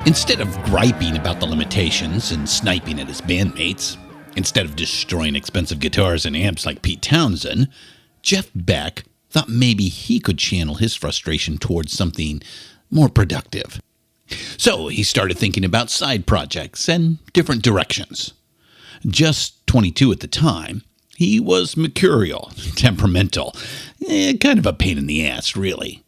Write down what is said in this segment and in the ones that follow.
Instead of griping about the limitations and sniping at his bandmates, instead of destroying expensive guitars and amps like Pete Townsend, Jeff Beck thought maybe he could channel his frustration towards something more productive. So he started thinking about side projects and different directions. Just 22 at the time, he was mercurial, temperamental, kind of a pain in the ass, really.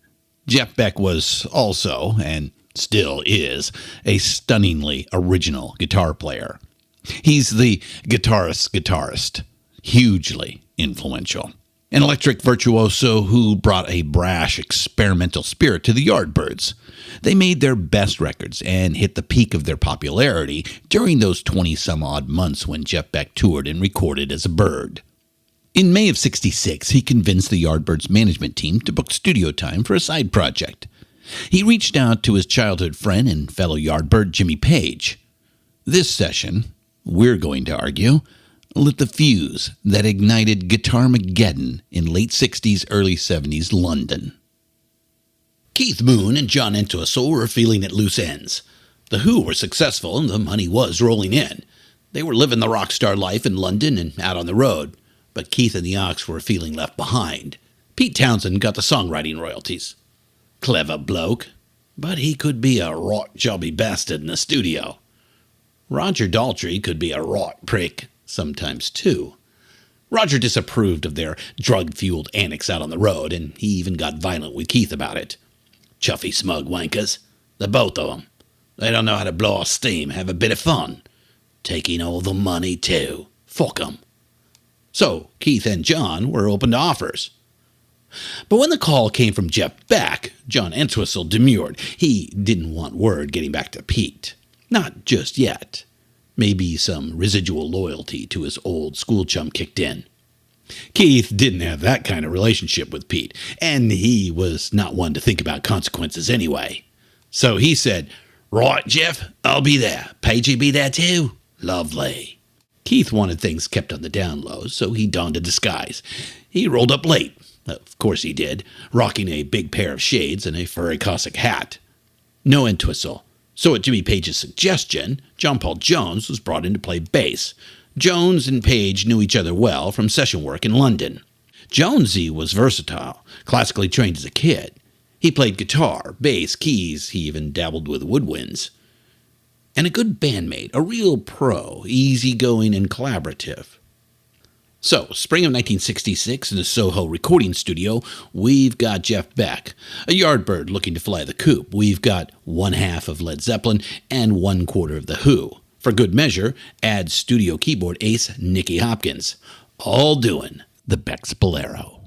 Jeff Beck was also, and still is, a stunningly original guitar player. He's the guitarist, hugely influential. An electric virtuoso who brought a brash, experimental spirit to the Yardbirds. They made their best records and hit the peak of their popularity during those 20-some-odd months when Jeff Beck toured and recorded as a bird. In May of '66, he convinced the Yardbirds management team to book studio time for a side project. He reached out to his childhood friend and fellow Yardbird, Jimmy Page. This session, we're going to argue, lit the fuse that ignited Guitarmageddon in late 60s, early 70s London. Keith Moon and John Entwistle were feeling at loose ends. The Who were successful and the money was rolling in. They were living the rock star life in London and out on the road, but Keith and the Ox were feeling left behind. Pete Townsend got the songwriting royalties. Clever bloke, but he could be a rot jobby bastard in the studio. Roger Daltrey could be a rot prick sometimes too. Roger disapproved of their drug-fueled antics out on the road, and he even got violent with Keith about it. Chuffy smug wankers, the both of them. They don't know how to blow off steam, have a bit of fun. Taking all the money too. Fuck 'em. So Keith and John were open to offers. But when the call came from Jeff Beck, John Entwistle demurred. He didn't want word getting back to Pete. Not just yet. Maybe some residual loyalty to his old school chum kicked in. Keith didn't have that kind of relationship with Pete, and he was not one to think about consequences anyway. So he said, "Right, Jeff, I'll be there. Pagey be there too? Lovely." Keith wanted things kept on the down low, so he donned a disguise. He rolled up late. Of course he did, rocking a big pair of shades and a furry Cossack hat. No Entwistle. So at Jimmy Page's suggestion, John Paul Jones was brought in to play bass. Jones and Page knew each other well from session work in London. Jonesy was versatile, classically trained as a kid. He played guitar, bass, keys, he even dabbled with woodwinds. And a good bandmate, a real pro, easygoing and collaborative. So, spring of 1966 in the Soho recording studio, we've got Jeff Beck, a Yardbird looking to fly the coop. We've got one half of Led Zeppelin and 1/4 of The Who. For good measure, add studio keyboard ace Nicky Hopkins. All doing the Beck's Bolero.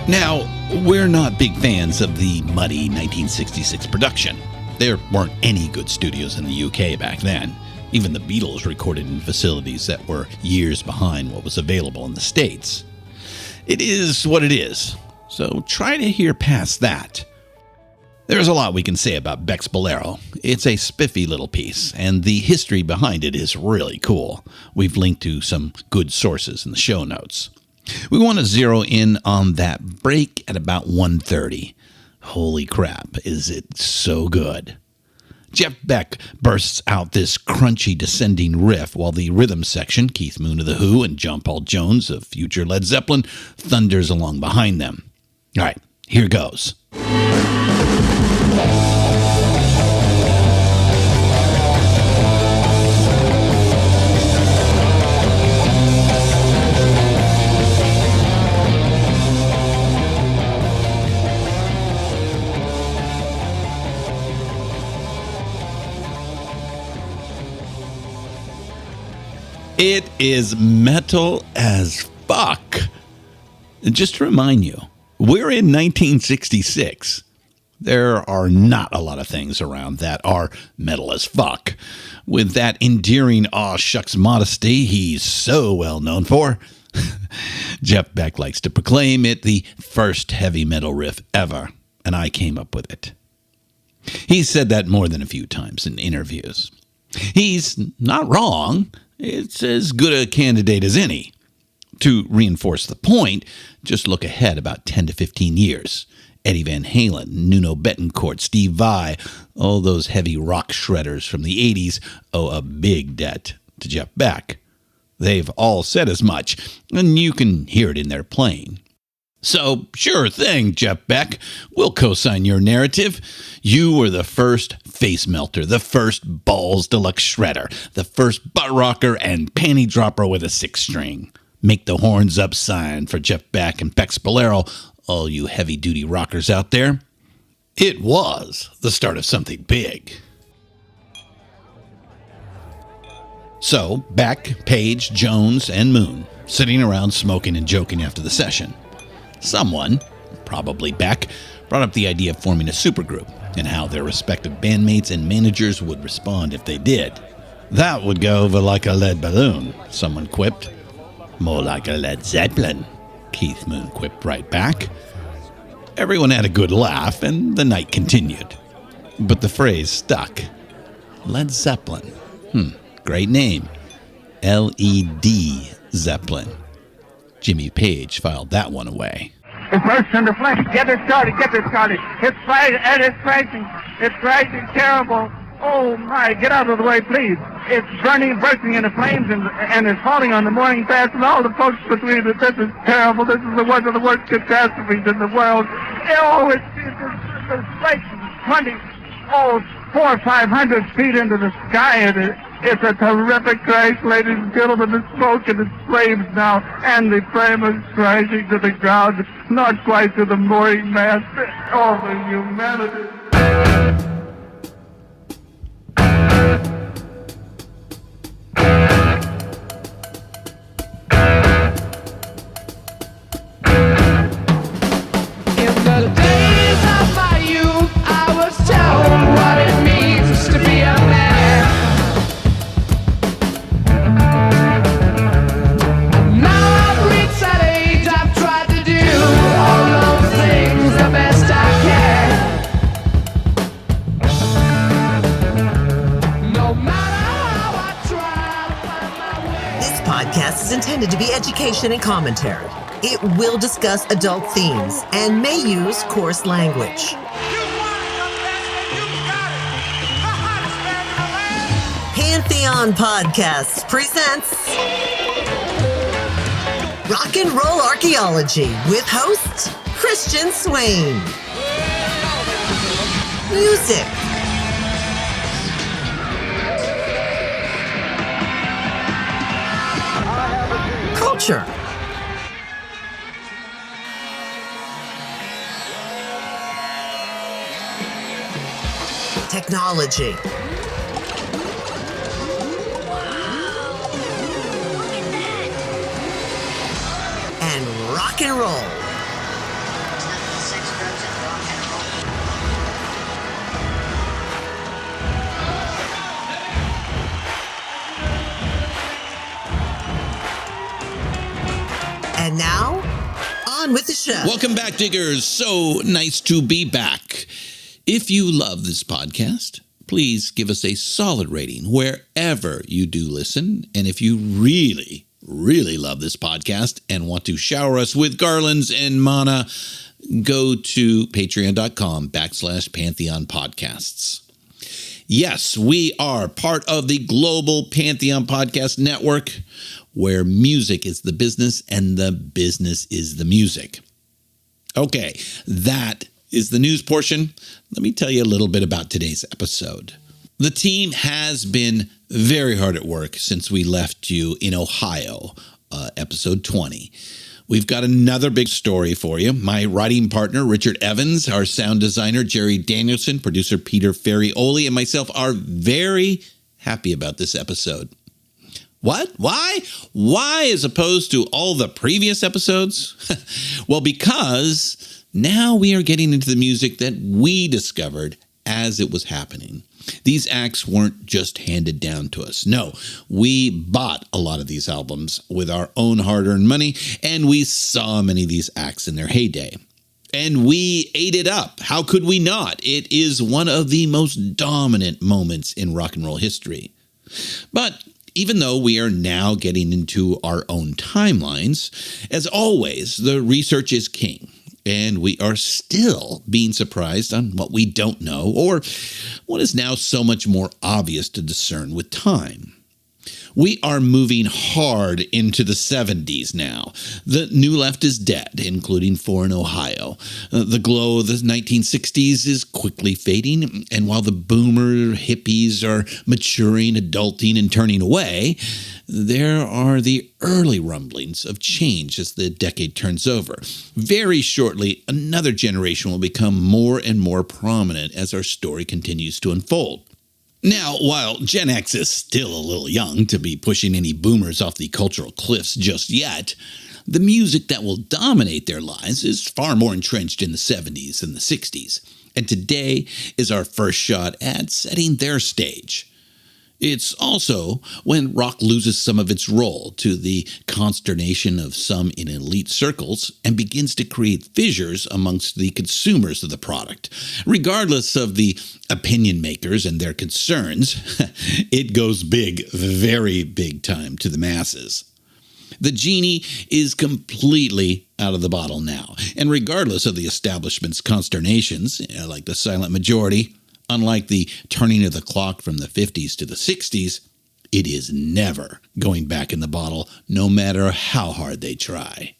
Now, we're not big fans of the muddy 1966 production. There weren't any good studios in the UK back then. Even the Beatles recorded in facilities that were years behind what was available in the States. It is what it is, so try to hear past that. There's a lot we can say about Beck's Bolero. It's a spiffy little piece, and the history behind it is really cool. We've linked to some good sources in the show notes. We want to zero in on that break at about 1:30. Holy crap, is it so good. Jeff Beck bursts out this crunchy descending riff while the rhythm section, Keith Moon of The Who and John Paul Jones of future Led Zeppelin, thunders along behind them. All right, here goes. It is metal as fuck. And just to remind you, we're in 1966. There are not a lot of things around that are metal as fuck. With that endearing aw shucks modesty he's so well known for, Jeff Beck likes to proclaim it the first heavy metal riff ever, and I came up with it. He's said that more than a few times in interviews. He's not wrong. It's as good a candidate as any. To reinforce the point, just look ahead about 10 to 15 years. Eddie Van Halen, Nuno Bettencourt, Steve Vai, all those heavy rock shredders from the 80s owe a big debt to Jeff Beck. They've all said as much, and you can hear it in their playing. So, sure thing, Jeff Beck. We'll co-sign your narrative. You were the first face melter, the first balls deluxe shredder, the first butt rocker and panty dropper with a six string. Make the horns up sign for Jeff Beck and Beck's Bolero, all you heavy-duty rockers out there. It was the start of something big. So, Beck, Page, Jones, and Moon, sitting around smoking and joking after the session. Someone, probably Beck, brought up the idea of forming a supergroup and how their respective bandmates and managers would respond if they did. That would go over like a lead balloon, someone quipped. More like a Led Zeppelin, Keith Moon quipped right back. Everyone had a good laugh, and the night continued. But the phrase stuck. Led Zeppelin. Great name. L-E-D Zeppelin. Jimmy Page filed that one away. The first in the flames. Get it started. It's fighting, and it's crashing. It's crashing terrible. Oh my, get out of the way, please. It's bursting into flames, and it's falling on the morning fast, and all the folks between it. This is terrible. This is one of the worst catastrophes in the world. Oh, it's like 400 or 500 feet into the sky, and it's a terrific crash, ladies and gentlemen. The smoke and the flames now, and the flame is crashing to the ground, not quite to the mooring mast. Oh, the humanity. Intended to be education and commentary. It will discuss adult themes and may use coarse language. Pantheon Podcasts presents Rock and Roll Archaeology with host Christian Swain. Music. Culture. Technology. And rock and roll. And now, on with the show. Welcome back, diggers. So nice to be back. If you love this podcast, please give us a solid rating wherever you do listen. And if you really, really love this podcast and want to shower us with garlands and mana, go to patreon.com/Pantheon Podcasts. Yes, we are part of the global Pantheon Podcast Network, where music is the business and the business is the music. Okay, that is the news portion. Let me tell you a little bit about today's episode. The team has been very hard at work since we left you in Ohio, episode 20. We've got another big story for you. My writing partner, Richard Evans, our sound designer, Jerry Danielson, producer Peter Ferrioli, and myself are very happy about this episode. What? Why? Why as opposed to all the previous episodes? Well, because now we are getting into the music that we discovered as it was happening. These acts weren't just handed down to us. No, we bought a lot of these albums with our own hard-earned money, and we saw many of these acts in their heyday. And we ate it up. How could we not? It is one of the most dominant moments in rock and roll history. But even though we are now getting into our own timelines, as always, the research is king. And we are still being surprised on what we don't know, or what is now so much more obvious to discern with time. We are moving hard into the 70s now. The new left is dead, including four in Ohio. The glow of the 1960s is quickly fading, and while the boomer hippies are maturing, adulting, and turning away, there are the early rumblings of change as the decade turns over. Very shortly, another generation will become more and more prominent as our story continues to unfold. Now, while Gen X is still a little young to be pushing any boomers off the cultural cliffs just yet, the music that will dominate their lives is far more entrenched in the 70s and the 60s, and today is our first shot at setting their stage. It's also when rock loses some of its role, to the consternation of some in elite circles, and begins to create fissures amongst the consumers of the product. Regardless of the opinion makers and their concerns, it goes big, very big time to the masses. The genie is completely out of the bottle now, and regardless of the establishment's consternations, like the silent majority, unlike the turning of the clock from the 50s to the 60s, it is never going back in the bottle, no matter how hard they try.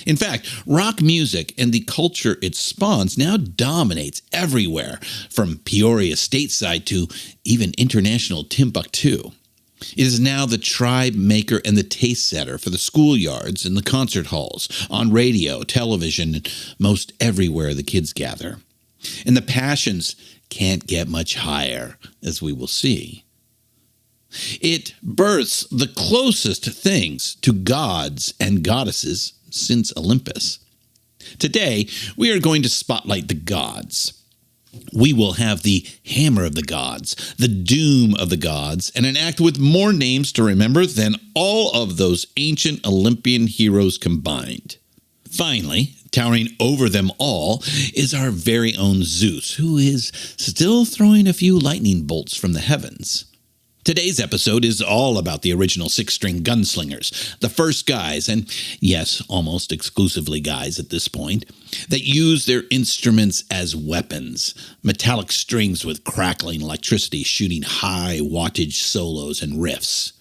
In fact, rock music and the culture it spawns now dominates everywhere, from Peoria stateside to even international Timbuktu. It is now the tribe maker and the taste setter for the schoolyards and the concert halls, on radio, television, and most everywhere the kids gather. And the passions can't get much higher, as we will see. It births the closest things to gods and goddesses since Olympus. Today, we are going to spotlight the gods. We will have the hammer of the gods, the doom of the gods, and an act with more names to remember than all of those ancient Olympian heroes combined. Finally, towering over them all is our very own Zeus, who is still throwing a few lightning bolts from the heavens. Today's episode is all about the original six-string gunslingers, the first guys, and yes, almost exclusively guys at this point, that use their instruments as weapons, metallic strings with crackling electricity shooting high wattage solos and riffs.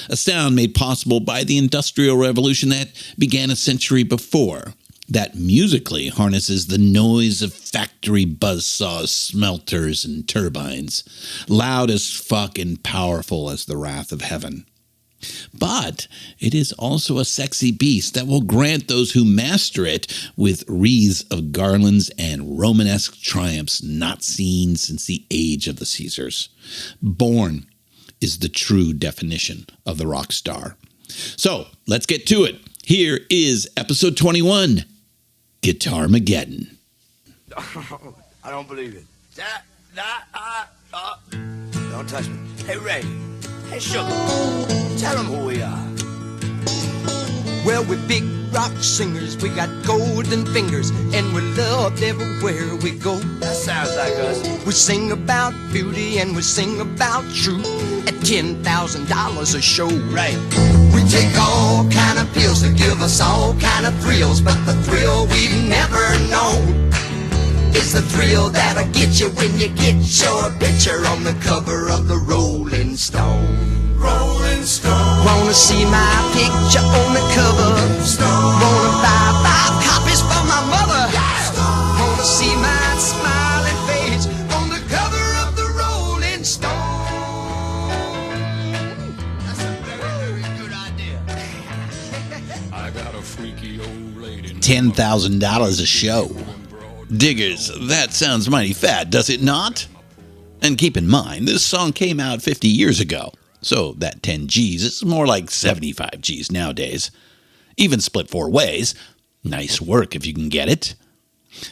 A sound made possible by the Industrial Revolution that began a century before, that musically harnesses the noise of factory buzzsaws, smelters, and turbines, loud as fuck and powerful as the wrath of heaven. But it is also a sexy beast that will grant those who master it with wreaths of garlands and Romanesque triumphs not seen since the age of the Caesars. Born is the true definition of the rock star. So, let's get to it. Here is episode 21, Guitarmageddon. Oh, I don't believe it. Don't touch me. Hey, Ray. Hey, Sugar. Tell them who we are. Well, we're big rock singers. We got golden fingers, and we're loved everywhere we go. That sounds like us. We sing about beauty, and we sing about truth at $10,000 a show. Right. We take all kind of pills to give us all kind of thrills, but the thrill we've never known is the thrill that'll get you when you get your picture on the cover of the Rolling Stone. Rolling Stone. Wanna see my picture on the cover? Stone. Wanna buy 5 copies for my mother? Yeah. Wanna see my smiling face on the cover of the Rolling Stone? That's a very, very good idea. I got a freaky old lady. $10,000 a show. Diggers, that sounds mighty fat, does it not? And keep in mind, this song came out 50 years ago. So that 10 G's is more like 75 G's nowadays. Even split 4 ways. Nice work if you can get it.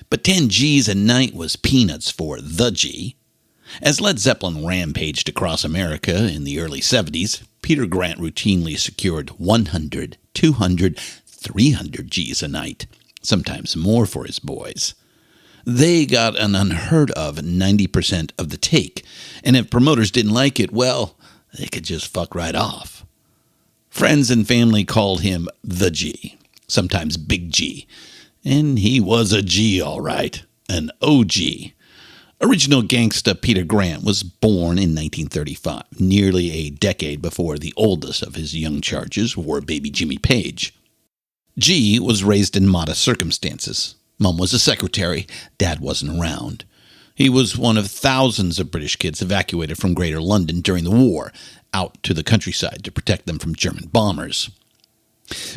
But 10 G's a night was peanuts for the G. As Led Zeppelin rampaged across America in the early 70s, Peter Grant routinely secured 100, 200, 300 G's a night, sometimes more for his boys. They got an unheard of 90% of the take, and if promoters didn't like it, well, they could just fuck right off. Friends and family called him the G, sometimes Big G, and he was a G all right, an OG. Original gangsta Peter Grant was born in 1935, nearly a decade before the oldest of his young charges, war baby Jimmy Page. G was raised in modest circumstances. Mom was a secretary, Dad wasn't around. He was one of thousands of British kids evacuated from Greater London during the war, out to the countryside to protect them from German bombers.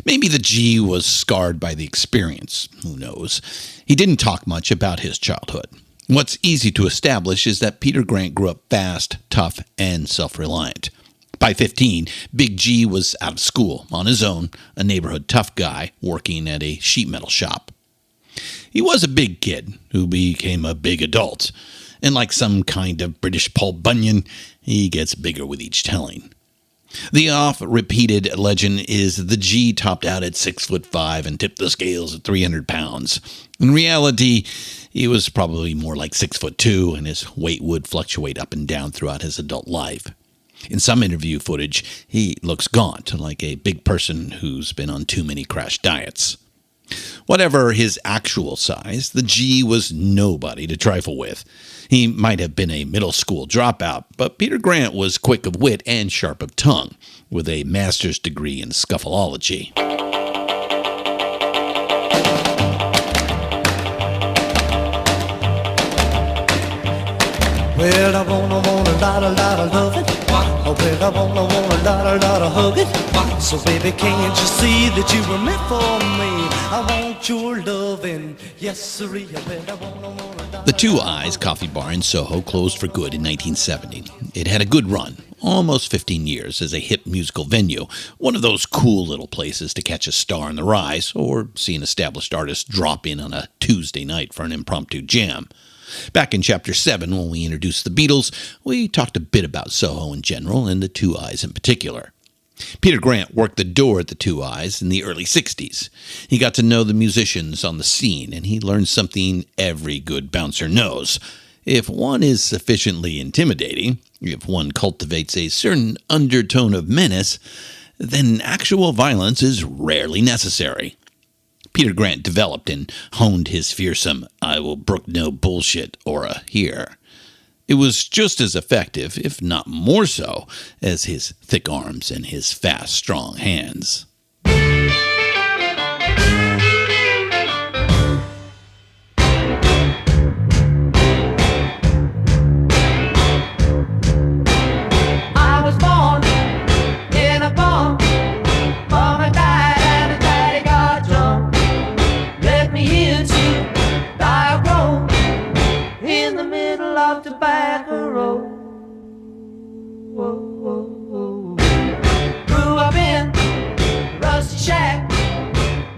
Maybe the G was scarred by the experience, who knows. He didn't talk much about his childhood. What's easy to establish is that Peter Grant grew up fast, tough, and self-reliant. By 15, Big G was out of school, on his own, a neighborhood tough guy working at a sheet metal shop. He was a big kid who became a big adult, and like some kind of British Paul Bunyan, he gets bigger with each telling. The oft-repeated legend is the G topped out at 6'5" and tipped the scales at 300 pounds. In reality, he was probably more like 6'2", and his weight would fluctuate up and down throughout his adult life. In some interview footage, he looks gaunt, like a big person who's been on too many crash diets. Whatever his actual size, the G was nobody to trifle with. He might have been a middle school dropout, but Peter Grant was quick of wit and sharp of tongue, with a master's degree in scuffleology. Well, I want a lot of loving. Oh, well, I want a lot of hugging. So, baby, can't you see that you were meant for me? I want your loving. Yes, sirree. I want a lot. The Two Eyes Coffee Bar in Soho closed for good in 1970. It had a good run, almost 15 years, as a hip musical venue, one of those cool little places to catch a star on the rise or see an established artist drop in on a Tuesday night for an impromptu jam. Back in Chapter 7, when we introduced the Beatles, we talked a bit about Soho in general and the Two Eyes in particular. Peter Grant worked the door at the Two Eyes in the early 60s. He got to know the musicians on the scene, and he learned something every good bouncer knows. If one is sufficiently intimidating, if one cultivates a certain undertone of menace, then actual violence is rarely necessary. Peter Grant developed and honed his fearsome, I will brook no bullshit aura here. It was just as effective, if not more so, as his thick arms and his fast, strong hands. I was born in a barn. Mama died and her daddy got drunk. Left me here to die alone in the middle of Tobacco Road. Whoa, whoa, whoa. Grew up in a rusty shack.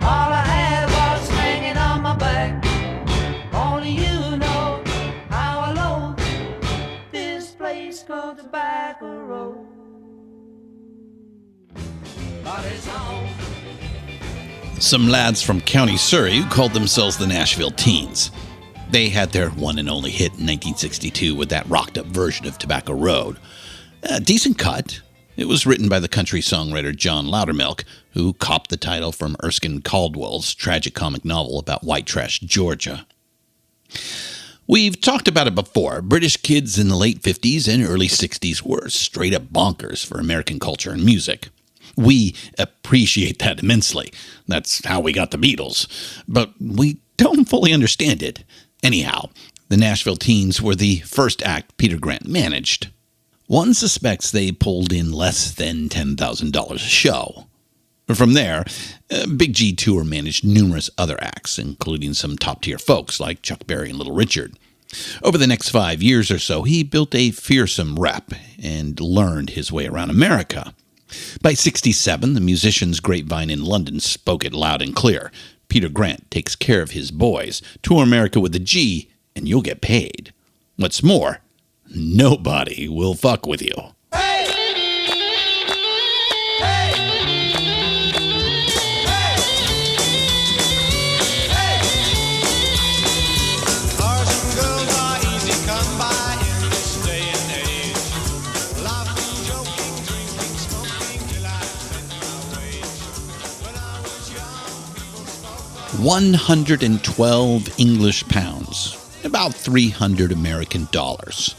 All I had was hanging on my back. Only you know how I loathe this place called Tobacco Road. But it's home. Some lads from County Surrey who called themselves the Nashville Teens. They had their one and only hit in 1962 with that rocked-up version of Tobacco Road. A decent cut. It was written by the country songwriter John Loudermilk, who copped the title from Erskine Caldwell's tragicomic novel about white trash Georgia. We've talked about it before. British kids in the late 50s and early 60s were straight-up bonkers for American culture and music. We appreciate that immensely. That's how we got the Beatles. But we don't fully understand it. Anyhow, the Nashville Teens were the first act Peter Grant managed. One suspects they pulled in less than $10,000 a show. From there, Big G Tour managed numerous other acts, including some top-tier folks like Chuck Berry and Little Richard. Over the next 5 years or so, he built a fearsome rep and learned his way around America. By '67, the musicians' grapevine in London spoke it loud and clear. Peter Grant takes care of his boys. Tour America with a G, and you'll get paid. What's more, nobody will fuck with you. $112 English pounds, about $300 American dollars.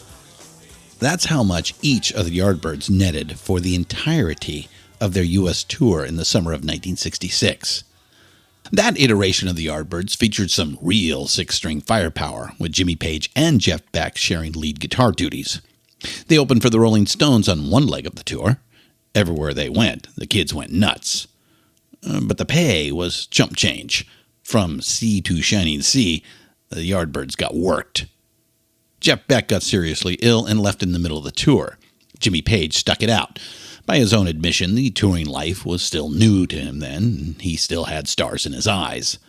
That's how much each of the Yardbirds netted for the entirety of their U.S. tour in the summer of 1966. That iteration of the Yardbirds featured some real six-string firepower, with Jimmy Page and Jeff Beck sharing lead guitar duties. They opened for the Rolling Stones on one leg of the tour. Everywhere they went, the kids went nuts. But the pay was chump change. From sea to shining sea, the Yardbirds got worked. Jeff Beck got seriously ill and left in the middle of the tour. Jimmy Page stuck it out. By his own admission, the touring life was still new to him then, and he still had stars in his eyes.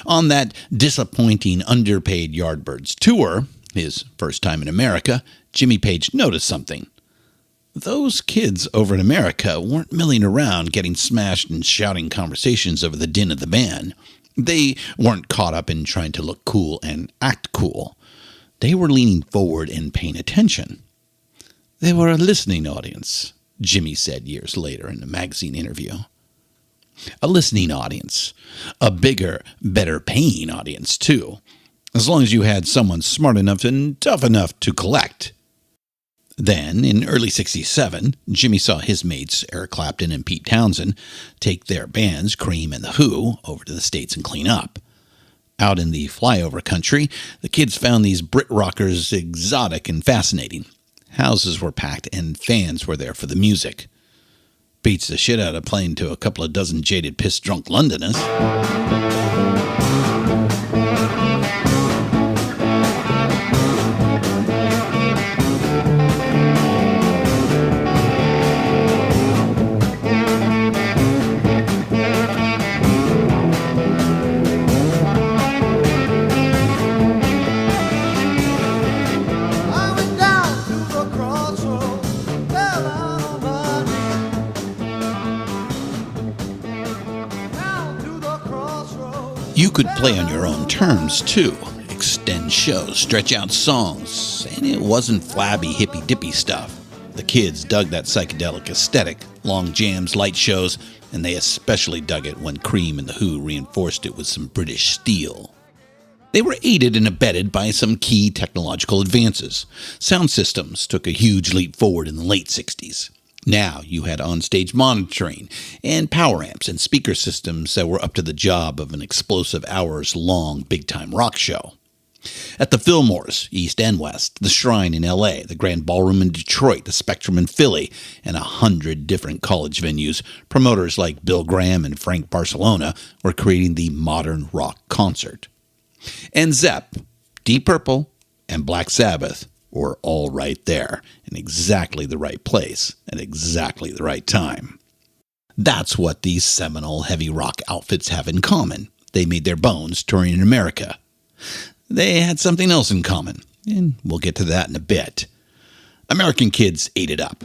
On that disappointing, underpaid Yardbirds tour, his first time in America, Jimmy Page noticed something. Those kids over in America weren't milling around getting smashed and shouting conversations over the din of the band. They weren't caught up in trying to look cool and act cool. They were leaning forward and paying attention. They were a listening audience, Jimmy said years later in a magazine interview. A listening audience. A bigger, better paying audience, too. As long as you had someone smart enough and tough enough to collect. Then, in early '67, Jimmy saw his mates, Eric Clapton and Pete Townsend, take their bands, Cream and The Who, over to the States and clean up. Out in the flyover country, the kids found these Brit rockers exotic and fascinating. Houses were packed and fans were there for the music. Beats the shit out of playing to a couple of dozen jaded, piss-drunk Londoners. You could play on your own terms, too. Extend shows, stretch out songs, and it wasn't flabby, hippy-dippy stuff. The kids dug that psychedelic aesthetic, long jams, light shows, and they especially dug it when Cream and The Who reinforced it with some British steel. They were aided and abetted by some key technological advances. Sound systems took a huge leap forward in the late 60s. Now you had onstage monitoring and power amps and speaker systems that were up to the job of an explosive hours-long big-time rock show. At the Fillmore's, East and West, the Shrine in L.A., the Grand Ballroom in Detroit, the Spectrum in Philly, and 100 different college venues, promoters like Bill Graham and Frank Barcelona were creating the modern rock concert. And Zepp, Deep Purple, and Black Sabbath were all right there, in exactly the right place, at exactly the right time. That's what these seminal heavy rock outfits have in common. They made their bones touring in America. They had something else in common, and we'll get to that in a bit. American kids ate it up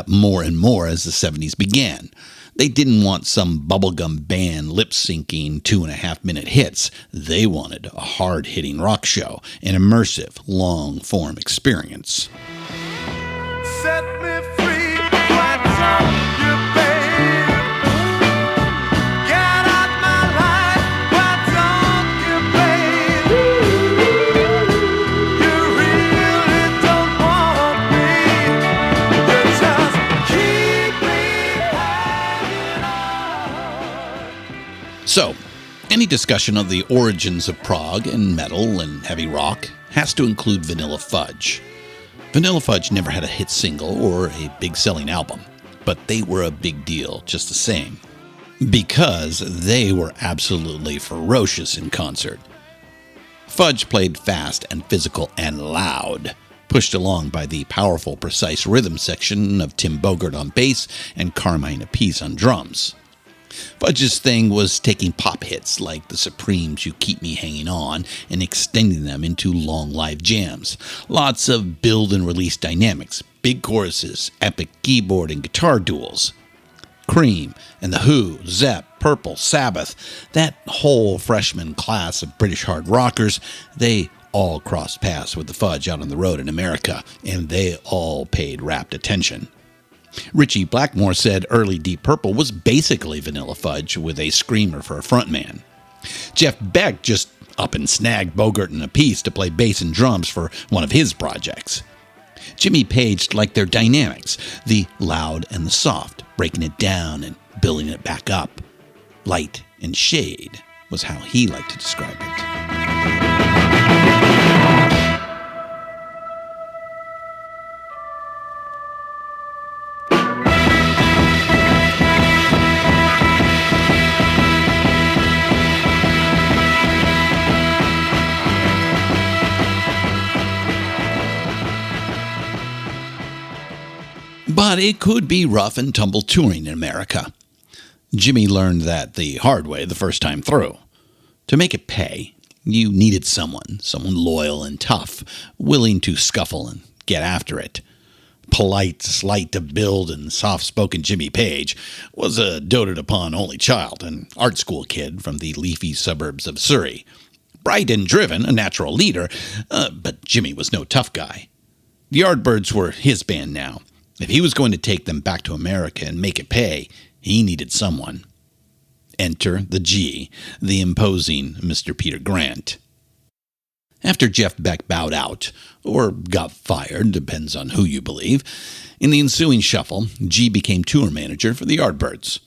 more and more as the 70s began. They didn't want some bubblegum band lip-syncing 2.5-minute hits. They wanted a hard-hitting rock show, an immersive, long-form experience. Set me free, why don't you, babe? Get out my life, why don't you, babe? You really don't want me, you just keep me hanging on. So, any discussion of the origins of prog and metal and heavy rock has to include Vanilla Fudge. Vanilla Fudge never had a hit single or a big selling album, but they were a big deal just the same, because they were absolutely ferocious in concert. Fudge played fast and physical and loud, pushed along by the powerful, precise rhythm section of Tim Bogert on bass and Carmine Appice on drums. Fudge's thing was taking pop hits like The Supremes' You Keep Me Hanging On and extending them into long live jams. Lots of build and release dynamics, big choruses, epic keyboard and guitar duels. Cream and The Who, Zepp, Purple, Sabbath, that whole freshman class of British hard rockers, they all crossed paths with the Fudge out on the road in America, and they all paid rapt attention. Ritchie Blackmore said early Deep Purple was basically Vanilla Fudge with a screamer for a frontman. Jeff Beck just up and snagged Bogert and a piece to play bass and drums for one of his projects. Jimmy Page liked their dynamics, the loud and the soft, breaking it down and building it back up. Light and shade was how he liked to describe it. But it could be rough and tumble touring in America. Jimmy learned that the hard way the first time through. To make it pay, you needed someone loyal and tough, willing to scuffle and get after it. Polite, slight to build, and soft-spoken Jimmy Page was a doted-upon only child, an art school kid from the leafy suburbs of Surrey. Bright and driven, a natural leader, but Jimmy was no tough guy. The Yardbirds were his band now. If he was going to take them back to America and make it pay, he needed someone. Enter the G, the imposing Mr. Peter Grant. After Jeff Beck bowed out, or got fired, depends on who you believe, in the ensuing shuffle, G became tour manager for the Yardbirds.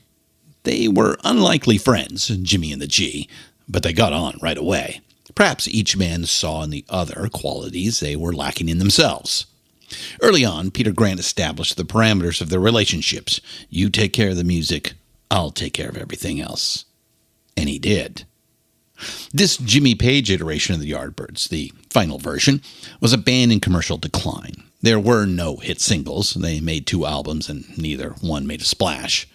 They were unlikely friends, Jimmy and the G, but they got on right away. Perhaps each man saw in the other qualities they were lacking in themselves. Early on, Peter Grant established the parameters of their relationships. You take care of the music, I'll take care of everything else. And he did. This Jimmy Page iteration of the Yardbirds, the final version, was a band in commercial decline. There were no hit singles. They made 2 albums and neither one made a splash.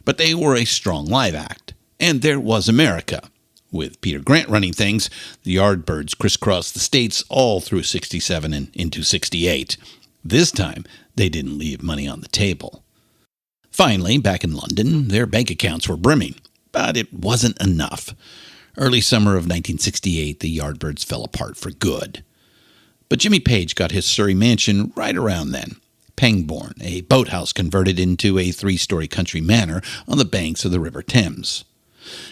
But they were a strong live act. And there was America. With Peter Grant running things, the Yardbirds crisscrossed the states all through 67 and into 68. This time, they didn't leave money on the table. Finally, back in London, their bank accounts were brimming, but it wasn't enough. Early summer of 1968, the Yardbirds fell apart for good. But Jimmy Page got his Surrey mansion right around then. Pangbourne, a boathouse converted into a 3-story country manor on the banks of the River Thames.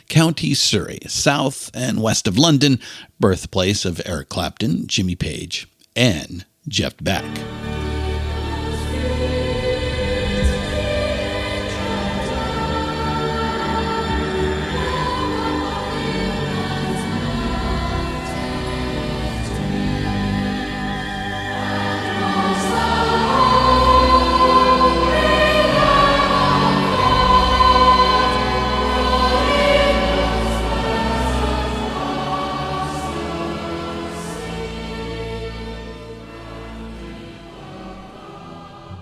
County Surrey, south and west of London, birthplace of Eric Clapton, Jimmy Page, and Jeff Beck.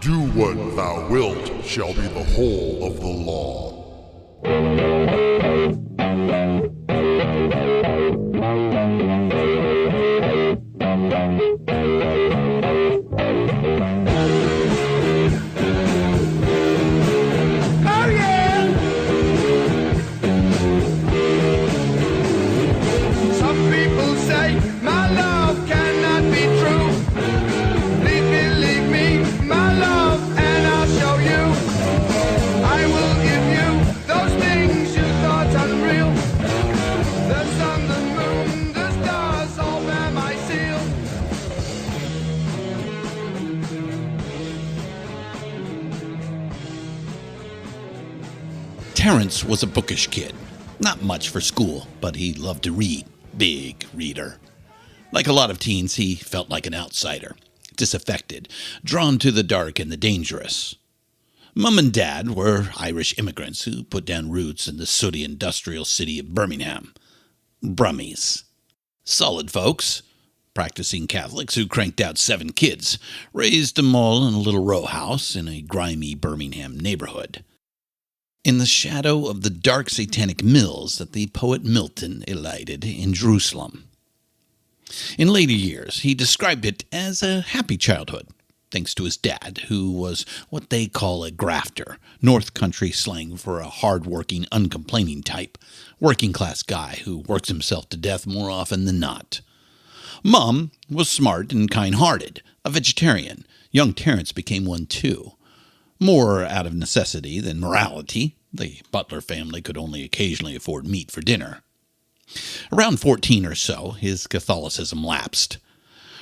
Do what thou wilt shall be the whole of the law. Terence was a bookish kid. Not much for school, but he loved to read. Big reader. Like a lot of teens, he felt like an outsider. Disaffected. Drawn to the dark and the dangerous. Mum and Dad were Irish immigrants who put down roots in the sooty industrial city of Birmingham. Brummies. Solid folks. Practicing Catholics who cranked out 7 kids. Raised them all in a little row house in a grimy Birmingham neighborhood. in the shadow of the dark satanic mills that the poet Milton elided in Jerusalem. In later years, he described it as a happy childhood, thanks to his dad, who was what they call a grafter, North Country slang for a hard-working, uncomplaining type, working-class guy who works himself to death more often than not. Mom was smart and kind-hearted, a vegetarian. Young Terence became one too. More out of necessity than morality. The Butler family could only occasionally afford meat for dinner. Around 14 or so, his Catholicism lapsed.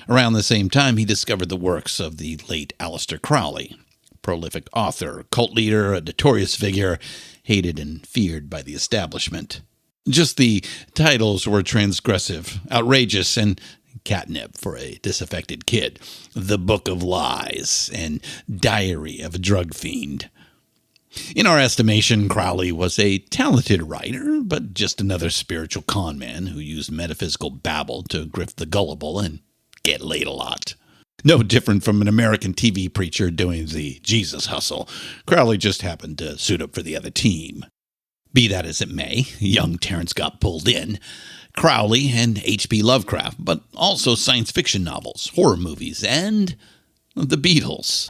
Around the same time, he discovered the works of the late Aleister Crowley, prolific author, cult leader, a notorious figure, hated and feared by the establishment. Just the titles were transgressive, outrageous, and catnip for a disaffected kid. The Book of Lies and Diary of a Drug Fiend. In our estimation, Crowley was a talented writer, but just another spiritual con man who used metaphysical babble to grift the gullible and get laid a lot. No different from an American TV preacher doing the Jesus hustle. Crowley just happened to suit up for the other team. Be that as it may, young Terence got pulled in. Crowley and H.P. Lovecraft, but also science fiction novels, horror movies, and the Beatles.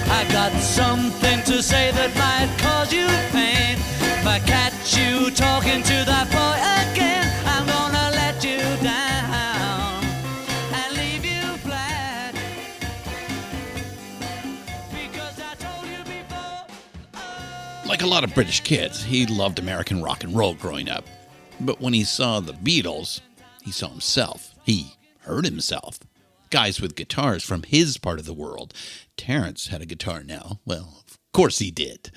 I got something to say that might cause you pain. If I catch you talking to that boy again, I'm gonna let you down and leave you flat. Because I told you before. Like a lot of British kids, he loved American rock and roll growing up. But when he saw the Beatles, he saw himself. He heard himself. Guys with guitars from his part of the world. Terence had a guitar now. Well, of course he did.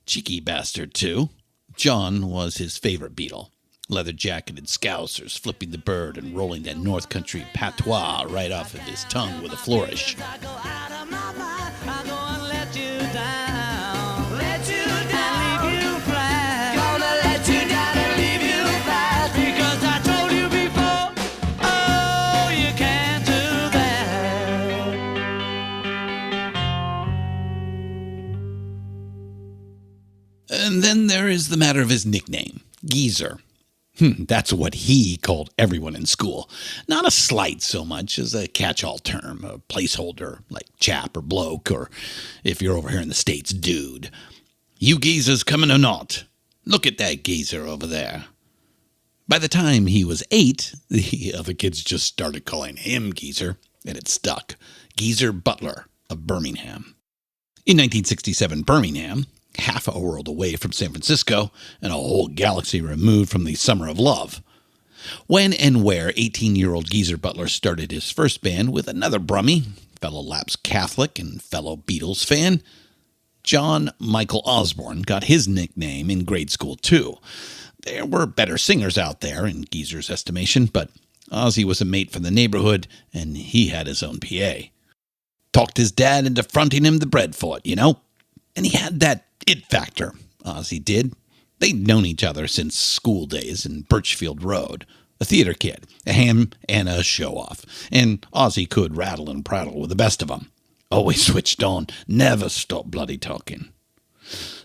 Cheeky bastard, too. John was his favorite Beatle. Leather-jacketed Scousers, flipping the bird and rolling that North Country patois right off of his tongue with a flourish. And then there is the matter of his nickname, Geezer. That's what he called everyone in school. Not a slight so much as a catch-all term, a placeholder like chap or bloke, or if you're over here in the States, dude. You geezers coming or not? Look at that geezer over there. By the time he was 8, the other kids just started calling him Geezer, and it stuck. Geezer Butler of Birmingham. In 1967, Birmingham, half a world away from San Francisco, and a whole galaxy removed from the Summer of Love. When and where 18-year-old Geezer Butler started his first band with another Brummie, fellow lapsed Catholic and fellow Beatles fan, John Michael Osborne got his nickname in grade school too. There were better singers out there in Geezer's estimation, but Ozzy was a mate from the neighborhood, and he had his own PA. Talked his dad into fronting him the bread for it, you know? And he had that it factor, Ozzy did. They'd known each other since school days in Birchfield Road. A theater kid, a ham and a show-off. And Ozzy could rattle and prattle with the best of them. Always switched on, never stopped bloody talking.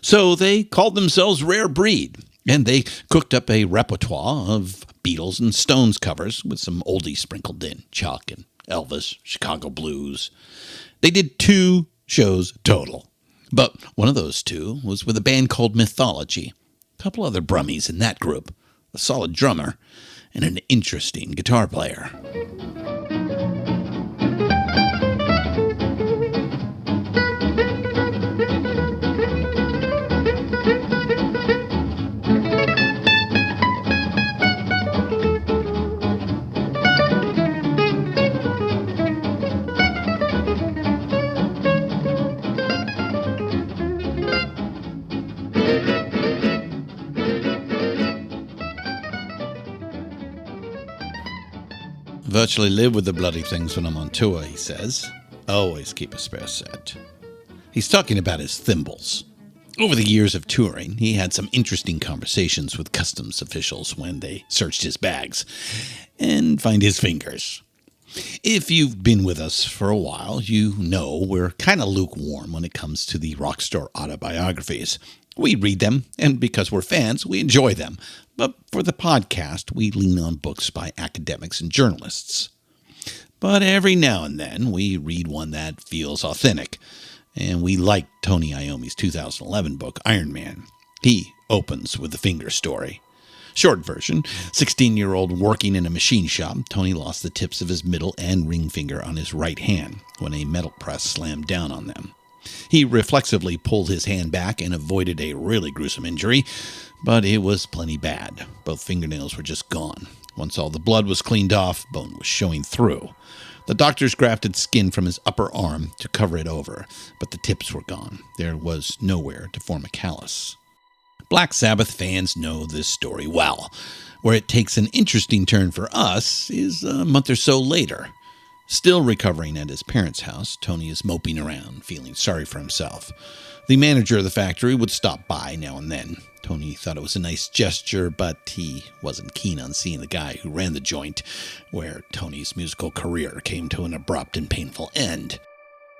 So they called themselves Rare Breed, and they cooked up a repertoire of Beatles and Stones covers with some oldies sprinkled in, Chuck and Elvis, Chicago Blues. They did 2 shows total. But one of those 2 was with a band called Mythology. A couple other Brummies in that group, a solid drummer, and an interesting guitar player. Virtually live with the bloody things when I'm on tour, he says. Always keep a spare set. He's talking about his thimbles. Over the years of touring, he had some interesting conversations with customs officials when they searched his bags and find his fingers. If you've been with us for a while, you know we're kind of lukewarm when it comes to the rock star autobiographies. We read them, and because we're fans, we enjoy them. But for the podcast, we lean on books by academics and journalists. But every now and then, we read one that feels authentic. And we like Tony Iommi's 2011 book, Iron Man. He opens with the finger story. Short version, 16-year-old working in a machine shop, Tony lost the tips of his middle and ring finger on his right hand when a metal press slammed down on them. He reflexively pulled his hand back and avoided a really gruesome injury, but it was plenty bad. Both fingernails were just gone. Once all the blood was cleaned off, bone was showing through. The doctors grafted skin from his upper arm to cover it over, but the tips were gone. There was nowhere to form a callus. Black Sabbath fans know this story well. Where it takes an interesting turn for us is a month or so later. Still recovering at his parents' house, Tony is moping around, feeling sorry for himself. The manager of the factory would stop by now and then. Tony thought it was a nice gesture, but he wasn't keen on seeing the guy who ran the joint, where Tony's musical career came to an abrupt and painful end.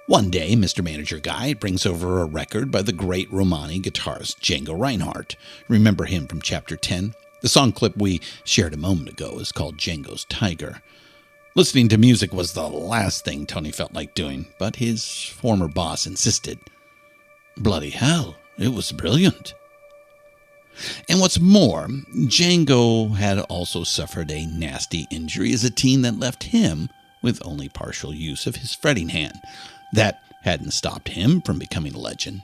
One day, Mr. Manager Guy brings over a record by the great Romani guitarist Django Reinhardt. Remember him from Chapter 10? The song clip we shared a moment ago is called Django's Tiger. Listening to music was the last thing Tony felt like doing, but his former boss insisted. Bloody hell, it was brilliant. And what's more, Django had also suffered a nasty injury as a teen that left him with only partial use of his fretting hand. That hadn't stopped him from becoming a legend.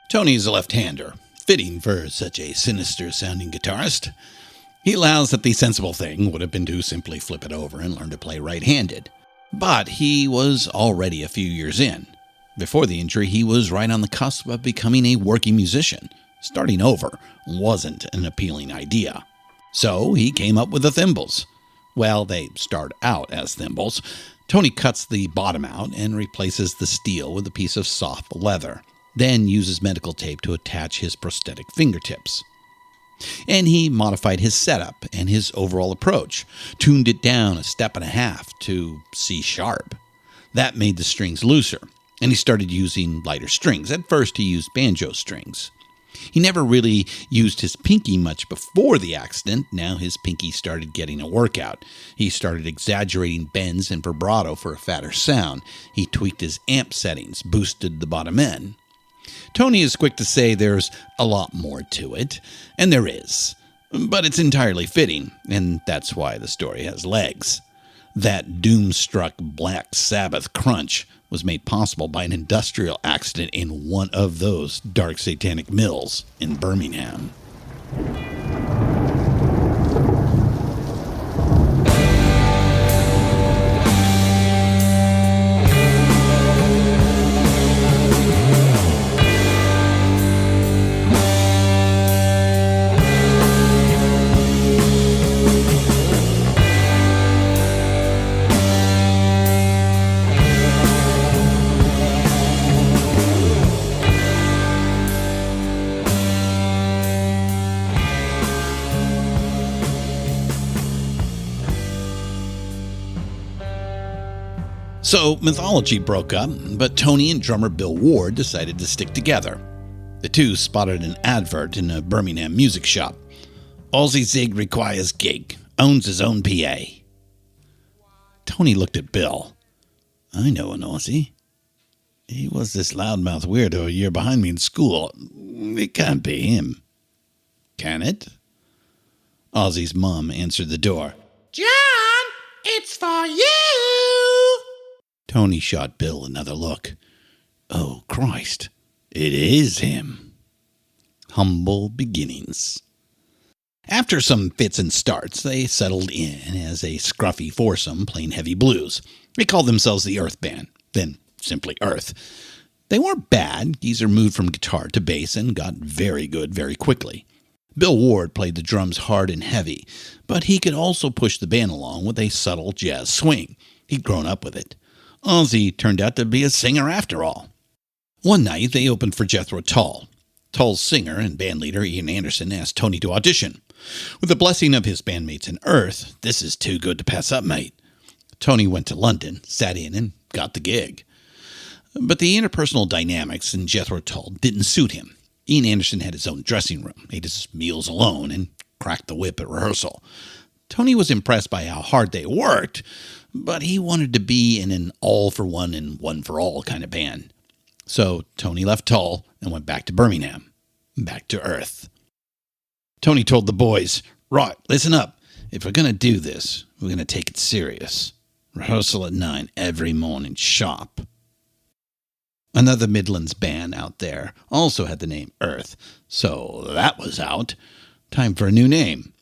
Tony is a left-hander, fitting for such a sinister-sounding guitarist. He allows that the sensible thing would have been to simply flip it over and learn to play right-handed. But he was already a few years in. Before the injury, he was right on the cusp of becoming a working musician. Starting over wasn't an appealing idea. So he came up with the thimbles. Well, they start out as thimbles. Tony cuts the bottom out and replaces the steel with a piece of soft leather, then uses medical tape to attach his prosthetic fingertips. And he modified his setup and his overall approach, tuned it down a step and a half to C sharp. That made the strings looser, and he started using lighter strings. At first, he used banjo strings. He never really used his pinky much before the accident. Now his pinky started getting a workout. He started exaggerating bends and vibrato for a fatter sound. He tweaked his amp settings, boosted the bottom end. Tony is quick to say there's a lot more to it, and there is. But it's entirely fitting, and that's why the story has legs. That doom-struck Black Sabbath crunch was made possible by an industrial accident in one of those dark satanic mills in Birmingham. So mythology broke up, but Tony and drummer Bill Ward decided to stick together. The two spotted an advert in a Birmingham music shop. Aussie Zig requires gig, owns his own PA. Tony looked at Bill. I know an Aussie. He was this loudmouth weirdo a year behind me in school. It can't be him. Can it? Ozzy's mom answered the door. John, it's for you! Tony shot Bill another look. Oh, Christ, it is him. Humble beginnings. After some fits and starts, they settled in as a scruffy foursome playing heavy blues. They called themselves the Earth Band, then simply Earth. They weren't bad. Geezer moved from guitar to bass and got very good very quickly. Bill Ward played the drums hard and heavy, but he could also push the band along with a subtle jazz swing. He'd grown up with it. Ozzy turned out to be a singer after all. One night, they opened for Jethro Tull. Tull's singer and bandleader Ian Anderson asked Tony to audition. With the blessing of his bandmates in Earth, this is too good to pass up, mate. Tony went to London, sat in, and got the gig. But the interpersonal dynamics in Jethro Tull didn't suit him. Ian Anderson had his own dressing room, ate his meals alone, and cracked the whip at rehearsal. Tony was impressed by how hard they worked, but he wanted to be in an all-for-one and one-for-all kind of band. So Tony left Tull and went back to Birmingham, back to Earth. Tony told the boys, "Right, listen up. If we're going to do this, we're going to take it serious. Rehearsal at 9 every morning sharp." Another Midlands band out there also had the name Earth, so that was out. Time for a new name.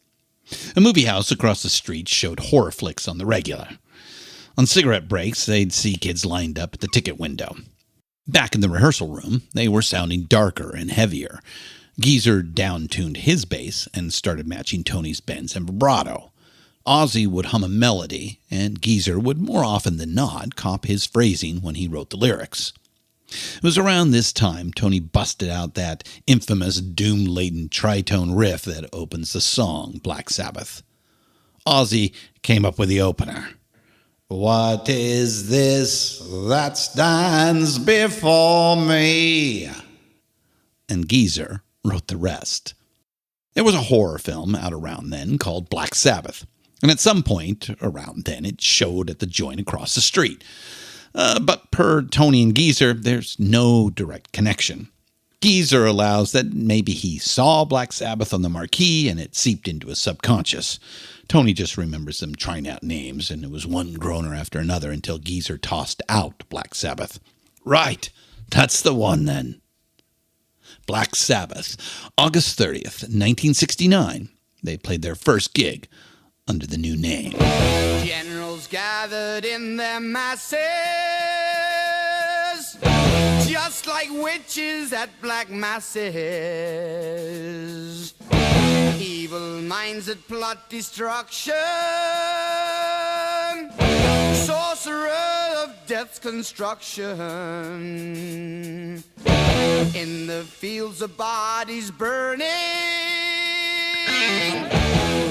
A movie house across the street showed horror flicks on the regular. On cigarette breaks, they'd see kids lined up at the ticket window. Back in the rehearsal room, they were sounding darker and heavier. Geezer down-tuned his bass and started matching Tony's bends and vibrato. Ozzy would hum a melody, and Geezer would more often than not cop his phrasing when he wrote the lyrics. It was around this time Tony busted out that infamous doom-laden tritone riff that opens the song Black Sabbath. Ozzy came up with the opener. "What is this that stands before me?" And Geezer wrote the rest. There was a horror film out around then called Black Sabbath, and at some point around then it showed at the joint across the street. But per Tony and Geezer, there's no direct connection. Geezer allows that maybe he saw Black Sabbath on the marquee and it seeped into his subconscious. Tony just remembers them trying out names, and it was one groaner after another until Geezer tossed out Black Sabbath. Right, that's the one then. Black Sabbath, August 30th, 1969. They played their first gig under the new name. Generals gathered in their masses, just like witches at black masses. Evil minds that plot destruction, sorcerer of death's construction. In the fields of bodies burning,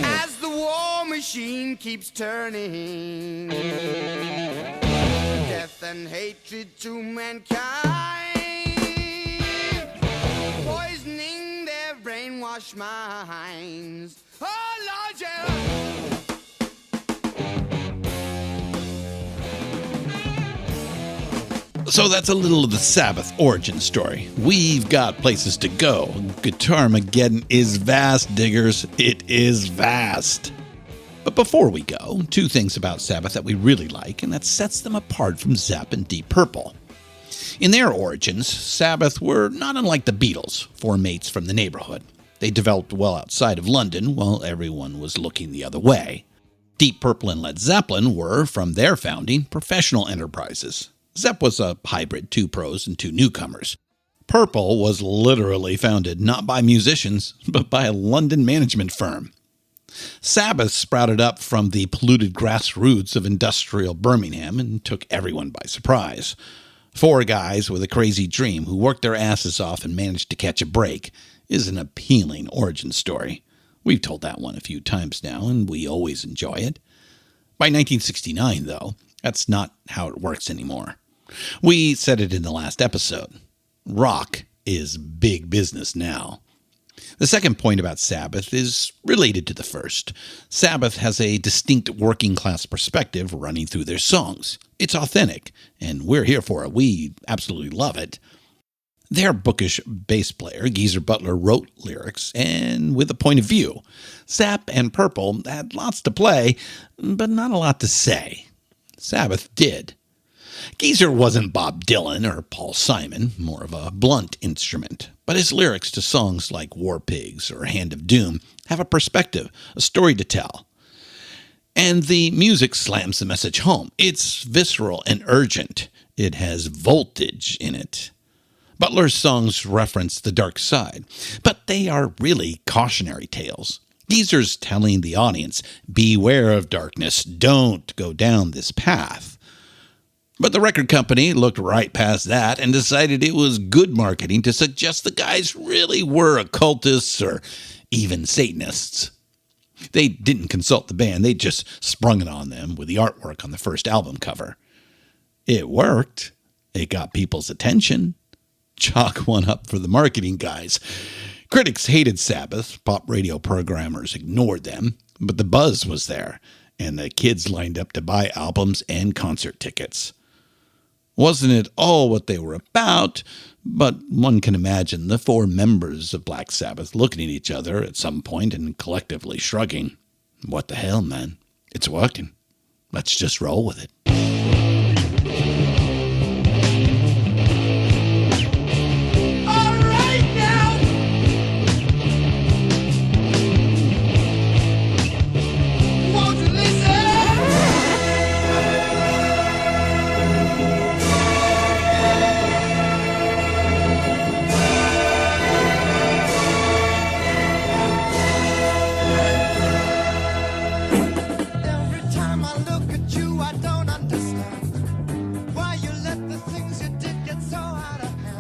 as the war machine keeps turning. Death and hatred to mankind, poisoning their brainwashed minds. Oh Lord, yeah. So that's a little of the Sabbath origin story. We've got places to go. Guitarmageddon is vast, diggers. It is vast. But before we go, two things about Sabbath that we really like, and that sets them apart from Zepp and Deep Purple. In their origins, Sabbath were not unlike the Beatles, four mates from the neighborhood. They developed well outside of London while everyone was looking the other way. Deep Purple and Led Zeppelin were, from their founding, professional enterprises. Zepp was a hybrid, two pros and two newcomers. Purple was literally founded not by musicians, but by a London management firm. Sabbath sprouted up from the polluted grassroots of industrial Birmingham and took everyone by surprise. Four guys with a crazy dream who worked their asses off and managed to catch a break is an appealing origin story. We've told that one a few times now, and we always enjoy it. By 1969, though, that's not how it works anymore. We said it in the last episode. Rock is big business now. The second point about Sabbath is related to the first. Sabbath has a distinct working-class perspective running through their songs. It's authentic, and we're here for it. We absolutely love it. Their bookish bass player, Geezer Butler, wrote lyrics, and with a point of view. Zepp and Purple had lots to play, but not a lot to say. Sabbath did. Geezer wasn't Bob Dylan or Paul Simon, more of a blunt instrument, but his lyrics to songs like War Pigs or Hand of Doom have a perspective, a story to tell. And the music slams the message home. It's visceral and urgent. It has voltage in it. Butler's songs reference the dark side, but they are really cautionary tales. Geezer's telling the audience, beware of darkness, don't go down this path. But the record company looked right past that and decided it was good marketing to suggest the guys really were occultists or even Satanists. They didn't consult the band, they just sprung it on them with the artwork on the first album cover. It worked. It got people's attention. Chalk one up for the marketing guys. Critics hated Sabbath, pop radio programmers ignored them, but the buzz was there, and the kids lined up to buy albums and concert tickets. Wasn't it all what they were about? But one can imagine the four members of Black Sabbath looking at each other at some point and collectively shrugging. What the hell, man? It's working. Let's just roll with it.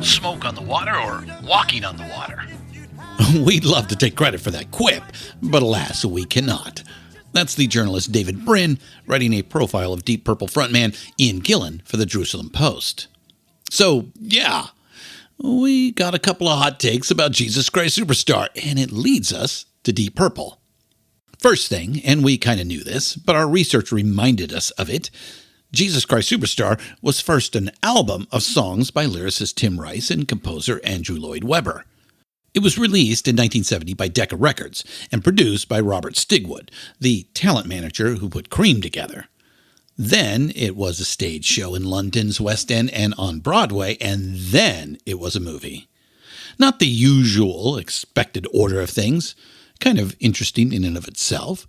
Smoke on the water or walking on the water? We'd love to take credit for that quip, but alas, we cannot. That's the journalist David Brin writing a profile of Deep Purple frontman Ian Gillan for the Jerusalem Post. So, yeah, we got a couple of hot takes about Jesus Christ Superstar, and it leads us to Deep Purple. First thing, and we kind of knew this, but our research reminded us of it, Jesus Christ Superstar was first an album of songs by lyricist Tim Rice and composer Andrew Lloyd Webber. It was released in 1970 by Decca Records and produced by Robert Stigwood, the talent manager who put Cream together. Then it was a stage show in London's West End and on Broadway, and then it was a movie. Not the usual expected order of things, kind of interesting in and of itself.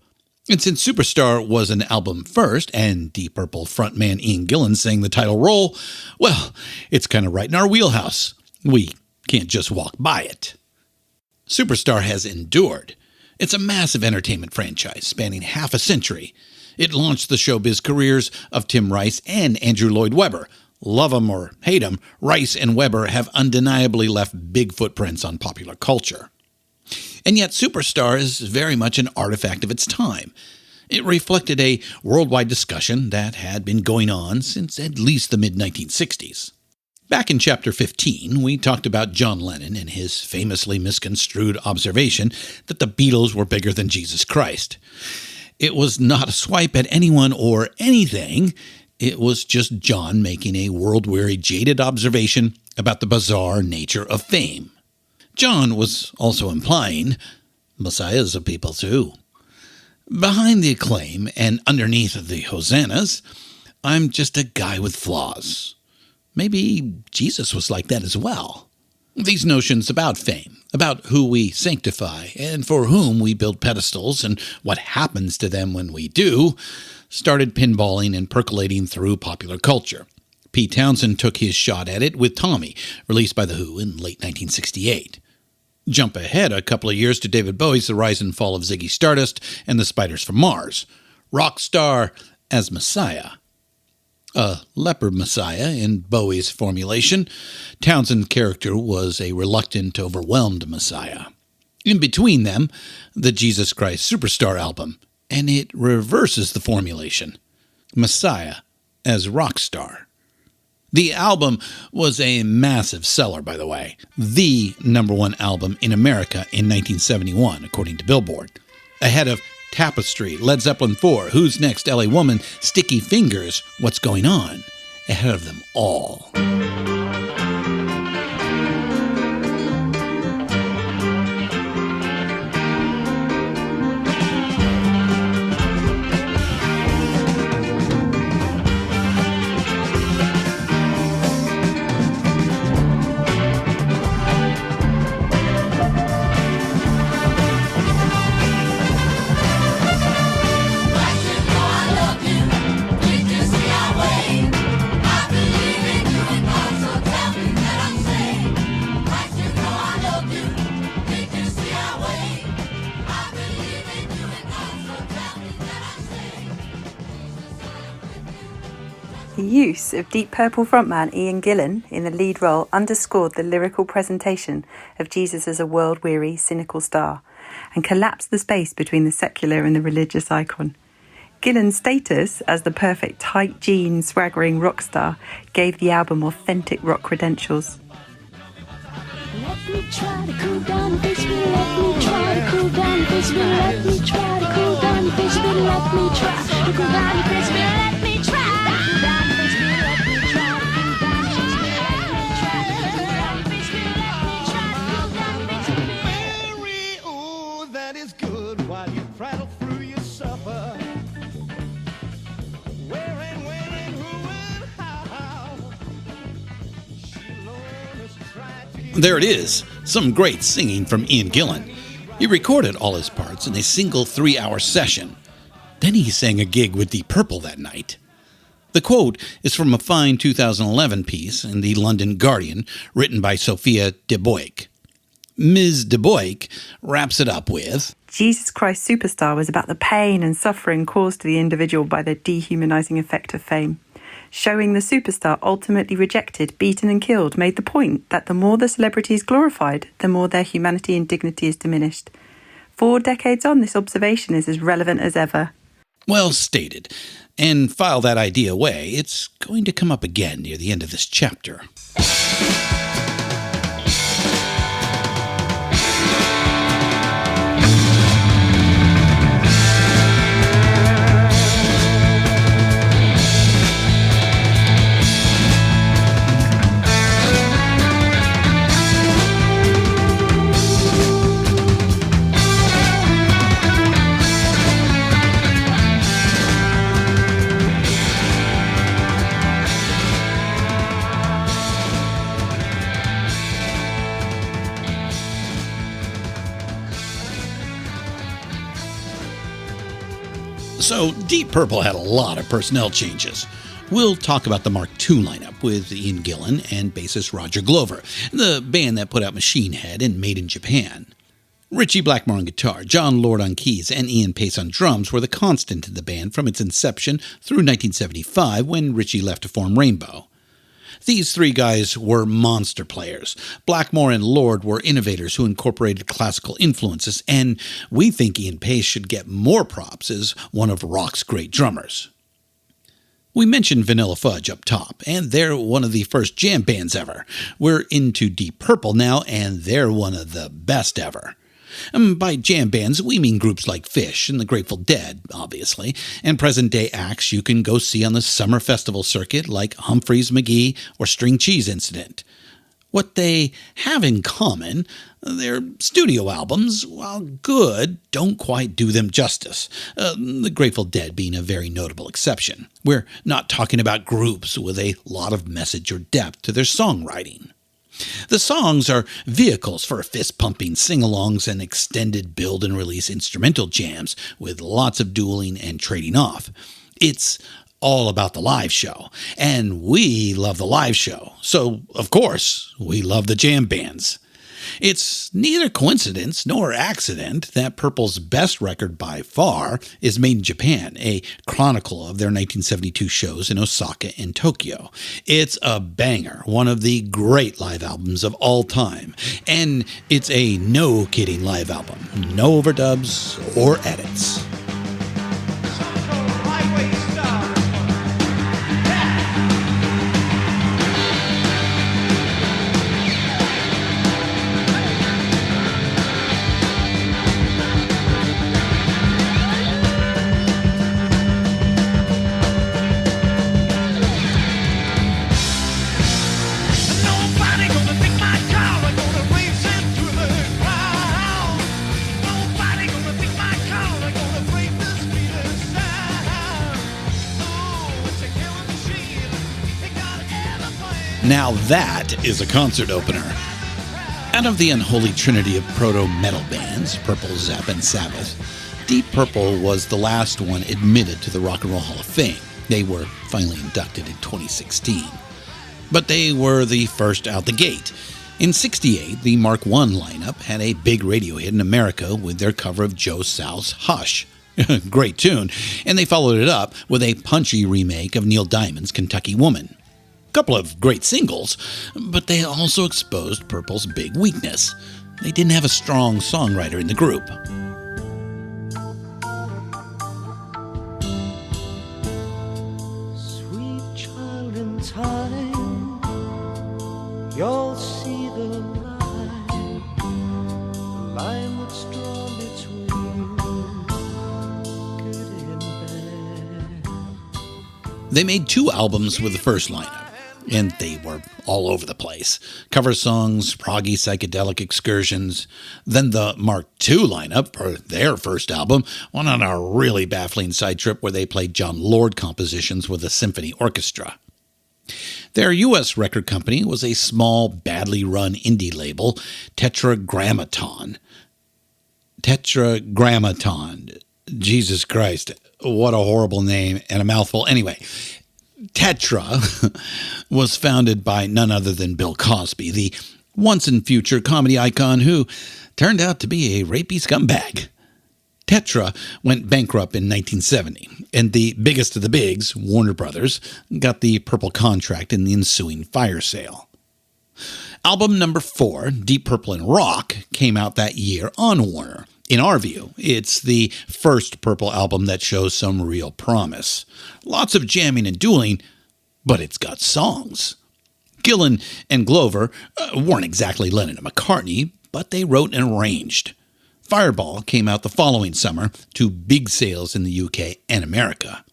And since Superstar was an album first, and Deep Purple frontman Ian Gillan sang the title role, well, it's kind of right in our wheelhouse. We can't just walk by it. Superstar has endured. It's a massive entertainment franchise spanning half a century. It launched the showbiz careers of Tim Rice and Andrew Lloyd Webber. Love 'em or hate 'em, Rice and Webber have undeniably left big footprints on popular culture. And yet Superstar is very much an artifact of its time. It reflected a worldwide discussion that had been going on since at least the mid-1960s. Back in Chapter 15, we talked about John Lennon and his famously misconstrued observation that the Beatles were bigger than Jesus Christ. It was not a swipe at anyone or anything. It was just John making a world-weary, jaded observation about the bizarre nature of fame. John was also implying messiahs are people too. Behind the acclaim and underneath the hosannas, I'm just a guy with flaws. Maybe Jesus was like that as well. These notions about fame, about who we sanctify and for whom we build pedestals and what happens to them when we do, started pinballing and percolating through popular culture. Pete Townsend took his shot at it with Tommy, released by The Who in late 1968. Jump ahead a couple of years to David Bowie's The Rise and Fall of Ziggy Stardust and the Spiders from Mars. Rock star as Messiah. A leper Messiah in Bowie's formulation, Townsend's character was a reluctant, overwhelmed Messiah. In between them, the Jesus Christ Superstar album, and it reverses the formulation. Messiah as rock star. The album was a massive seller, by the way. The #1 album in America in 1971, according to Billboard. Ahead of Tapestry, Led Zeppelin 4, Who's Next, LA Woman, Sticky Fingers, What's Going On? Ahead of them all. The use of Deep Purple frontman Ian Gillan in the lead role underscored the lyrical presentation of Jesus as a world-weary, cynical star, and collapsed the space between the secular and the religious icon. Gillan's status as the perfect tight jean swaggering rock star gave the album authentic rock credentials. Let me try to cool down, face me, let me try to cool down, face me, let me try to cool down, face me, let me try to cool down, face me, let me try to cool down, face me, let me try to cool down, face me, let me try to cool down, face me, let me try to cool down, face me. Mary, oh, that is good while you prattle through your supper. Where and when and who and how. Lord has tried to get There it is, some great singing from Ian Gillan. He recorded all his parts in a single 3-hour session. Then he sang a gig with Deep Purple that night. The quote is from a fine 2011 piece in the London Guardian, written by Sophia de Boyck. Ms. de Boyck wraps it up with, Jesus Christ Superstar was about the pain and suffering caused to the individual by the dehumanizing effect of fame. Showing the superstar ultimately rejected, beaten and killed made the point that the more the celebrity is glorified, the more their humanity and dignity is diminished. 4 decades on, this observation is as relevant as ever. well stated. And file that idea away. It's going to come up again near the end of this chapter. So, Deep Purple had a lot of personnel changes. We'll talk about the Mark II lineup with Ian Gillan and bassist Roger Glover, the band that put out Machine Head and Made in Japan. Ritchie Blackmore on guitar, John Lord on keys, and Ian Pace on drums were the constant in the band from its inception through 1975 when Ritchie left to form Rainbow. These three guys were monster players. Blackmore and Lord were innovators who incorporated classical influences, and we think Ian Pace should get more props as one of rock's great drummers. We mentioned Vanilla Fudge up top, and they're one of the first jam bands ever. We're into Deep Purple now, and they're one of the best ever. By jam bands, we mean groups like Phish and the Grateful Dead, obviously, and present-day acts you can go see on the summer festival circuit like Humphreys McGee or String Cheese Incident. What they have in common, their studio albums, while good, don't quite do them justice, the Grateful Dead being a very notable exception. We're not talking about groups with a lot of message or depth to their songwriting. The songs are vehicles for fist-pumping sing-alongs and extended build-and-release instrumental jams with lots of dueling and trading off. It's all about the live show, and we love the live show, so, of course, we love the jam bands. It's neither coincidence nor accident that Purple's best record by far is Made in Japan, a chronicle of their 1972 shows in Osaka and Tokyo. It's a banger, one of the great live albums of all time, and it's a no-kidding live album, no overdubs or edits. Now that is a concert opener. Out of the unholy trinity of proto-metal bands, Purple, Zepp, and Sabbath, Deep Purple was the last one admitted to the Rock and Roll Hall of Fame. They were finally inducted in 2016. But they were the first out the gate. In '68, the Mark I lineup had a big radio hit in America with their cover of Joe South's Hush. Great tune, and they followed it up with a punchy remake of Neil Diamond's Kentucky Woman. Couple of great singles, but they also exposed Purple's big weakness, they didn't have a strong songwriter in the group. Sweet child in time, you'll see the line that's drawn between good and bad. They made 2 albums with the first lineup, and they were all over the place. Cover songs, proggy psychedelic excursions. Then the Mark II lineup, for their first album, went on a really baffling side trip where they played John Lord compositions with a symphony orchestra. Their U.S. record company was a small, badly run indie label, Tetragrammaton. Jesus Christ, what a horrible name and a mouthful. Anyway, Tetra was founded by none other than Bill Cosby, the once and future comedy icon who turned out to be a rapey scumbag. Tetra went bankrupt in 1970, and the biggest of the bigs, Warner Brothers, got the purple contract in the ensuing fire sale. Album number 4, Deep Purple and Rock, came out that year on Warner. In our view, it's the first Purple album that shows some real promise. Lots of jamming and dueling, but it's got songs. Gillan and Glover weren't exactly Lennon and McCartney, but they wrote and arranged. Fireball came out the following summer to big sales in the UK and America.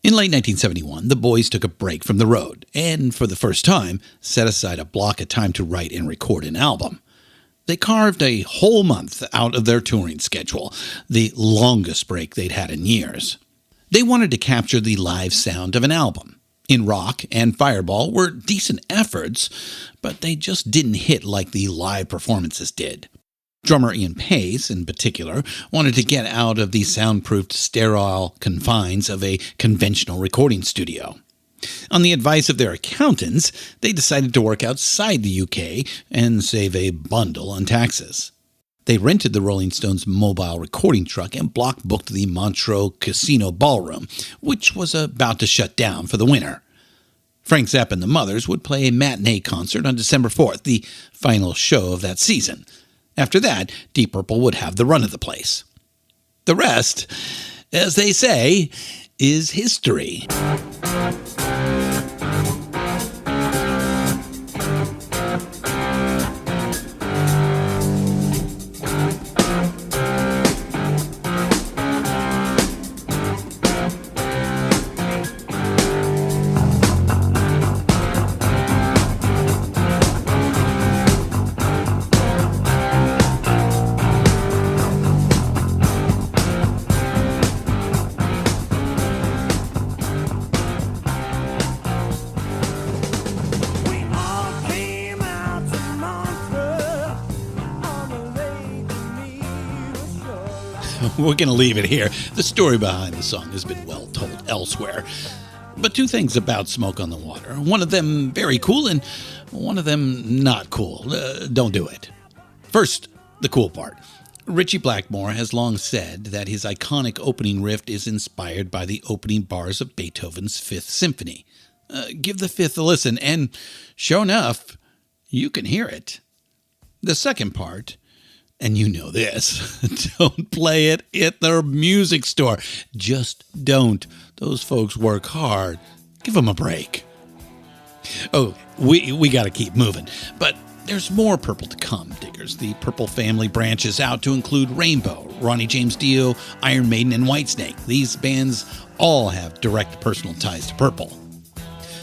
In late 1971, the boys took a break from the road and, for the first time, set aside a block of time to write and record an album. They carved a whole month out of their touring schedule, the longest break they'd had in years. They wanted to capture the live sound of an album. In Rock and Fireball were decent efforts, but they just didn't hit like the live performances did. Drummer Ian Pace, in particular, wanted to get out of the soundproofed, sterile confines of a conventional recording studio. On the advice of their accountants, they decided to work outside the UK and save a bundle on taxes. They rented the Rolling Stones' mobile recording truck and block booked the Montreux Casino Ballroom, which was about to shut down for the winter. Frank Zappa and the Mothers would play a matinee concert on December 4th, the final show of that season. After that, Deep Purple would have the run of the place. The rest, as they say, is history. We're going to leave it here. The story behind the song has been well told elsewhere. But 2 things about Smoke on the Water. One of them very cool and one of them not cool. Don't do it. First, the cool part. Ritchie Blackmore has long said that his iconic opening riff is inspired by the opening bars of Beethoven's Fifth Symphony. Give the Fifth a listen, and sure enough, you can hear it. The second part, and you know this, don't play it at their music store. Just don't. Those folks work hard. Give them a break. Oh, we got to keep moving. But there's more Purple to come, diggers. The Purple family branches out to include Rainbow, Ronnie James Dio, Iron Maiden, and Whitesnake. These bands all have direct personal ties to Purple.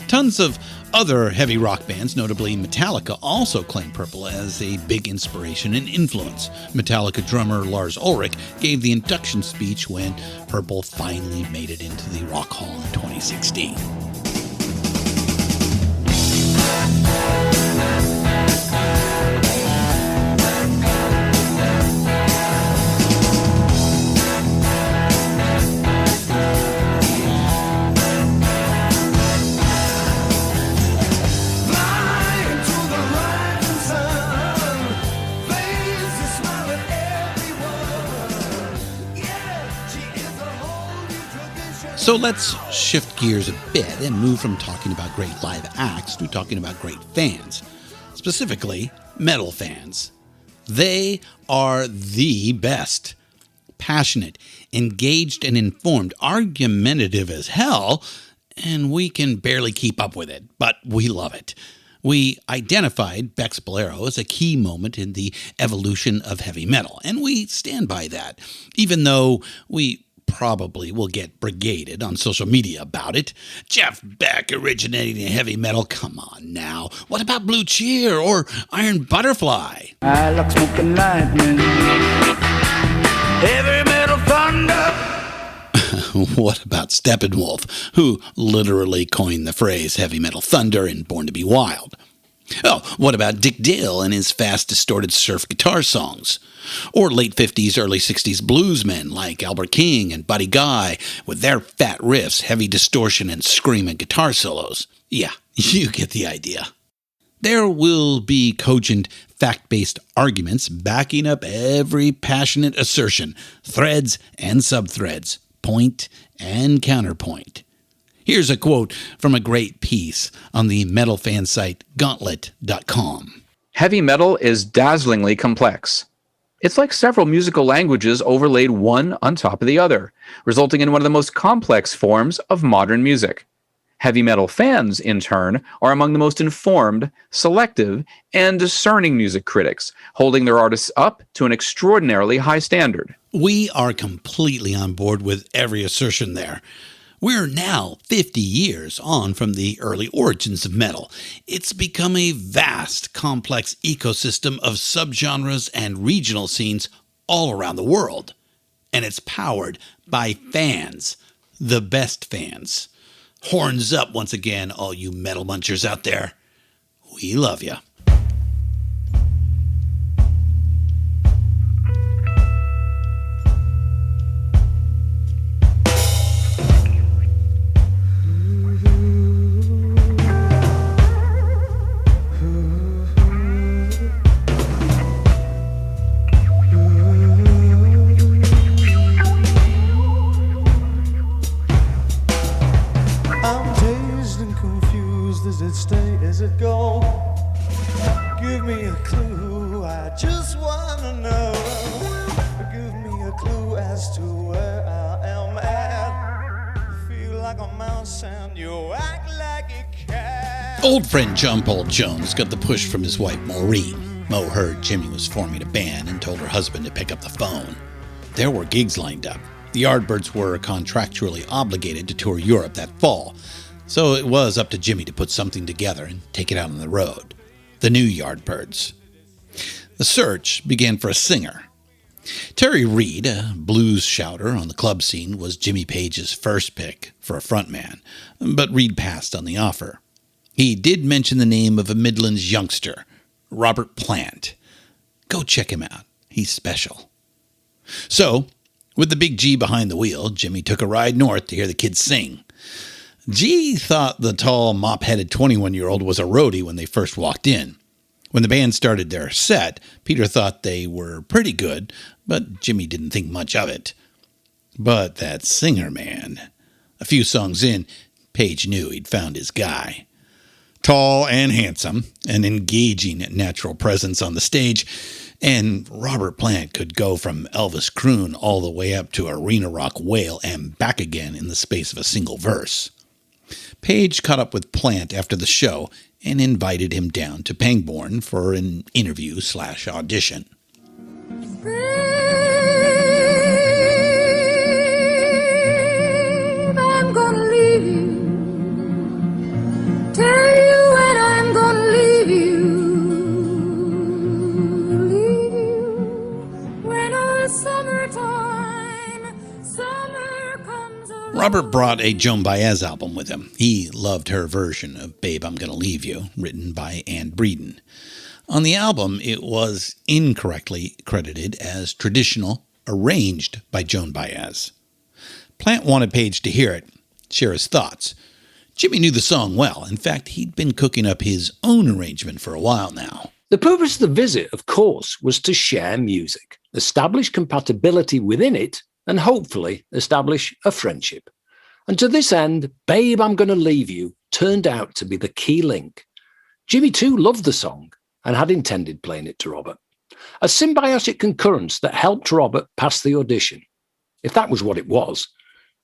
Tons of other heavy rock bands, notably Metallica, also claim Purple as a big inspiration and influence. Metallica drummer Lars Ulrich gave the induction speech when Purple finally made it into the Rock Hall in 2016. So let's shift gears a bit and move from talking about great live acts to talking about great fans, specifically metal fans. They are the best. Passionate, engaged, and informed, argumentative as hell, and we can barely keep up with it, but we love it. We identified Beck's Bolero as a key moment in the evolution of heavy metal, and we stand by that, even though we probably will get brigaded on social media about it. Jeff Beck originating in heavy metal, come on now. What about Blue Cheer or Iron Butterfly? I like smoking lightning, heavy metal thunder. What about Steppenwolf, who literally coined the phrase heavy metal thunder in Born to Be Wild? Oh, what about Dick Dale and his fast, distorted surf guitar songs? Or late 50s, early 60s bluesmen like Albert King and Buddy Guy with their fat riffs, heavy distortion, and screaming guitar solos? Yeah, you get the idea. There will be cogent, fact-based arguments backing up every passionate assertion, threads and subthreads, point and counterpoint. Here's a quote from a great piece on the metal fan site Gauntlet.com. Heavy metal is dazzlingly complex. It's like several musical languages overlaid one on top of the other, resulting in one of the most complex forms of modern music. Heavy metal fans, in turn, are among the most informed, selective, and discerning music critics, holding their artists up to an extraordinarily high standard. We are completely on board with every assertion there. We're now 50 years on from the early origins of metal. It's become a vast, complex ecosystem of subgenres and regional scenes all around the world. And it's powered by fans, the best fans. Horns up once again, all you metal munchers out there. We love you. Old friend John Paul Jones got the push from his wife Maureen. Mo heard Jimmy was forming a band and told her husband to pick up the phone. There were gigs lined up. The Yardbirds were contractually obligated to tour Europe that fall, so it was up to Jimmy to put something together and take it out on the road. The new Yardbirds. The search began for a singer. Terry Reid, a blues shouter on the club scene, was Jimmy Page's first pick for a frontman, but Reid passed on the offer. He did mention the name of a Midlands youngster, Robert Plant. Go check him out. He's special. So, with the big G behind the wheel, Jimmy took a ride north to hear the kids sing. G thought the tall, mop-headed 21-year-old was a roadie when they first walked in. When the band started their set, Peter thought they were pretty good, but Jimmy didn't think much of it. But that singer, man. A few songs in, Page knew he'd found his guy. Tall and handsome, an engaging natural presence on the stage, and Robert Plant could go from Elvis croon all the way up to arena rock wail and back again in the space of a single verse. Page caught up with Plant after the show and invited him down to Pangbourne for an interview/audition. I'm gonna leave you. Tell you when I'm gonna leave you. Leave you when our summertime, summer comes around. Robert brought a Joan Baez album with him. He loved her version of Babe, I'm Gonna Leave You, written by Ann Breeden. On the album, it was incorrectly credited as traditional, arranged by Joan Baez. Plant wanted Page to hear it, share his thoughts. Jimmy knew the song well. In fact, he'd been cooking up his own arrangement for a while now. The purpose of the visit, of course, was to share music, establish compatibility within it, and hopefully establish a friendship. And to this end, Babe, I'm Gonna Leave You turned out to be the key link. Jimmy too loved the song and had intended playing it to Robert. A symbiotic concurrence that helped Robert pass the audition, if that was what it was,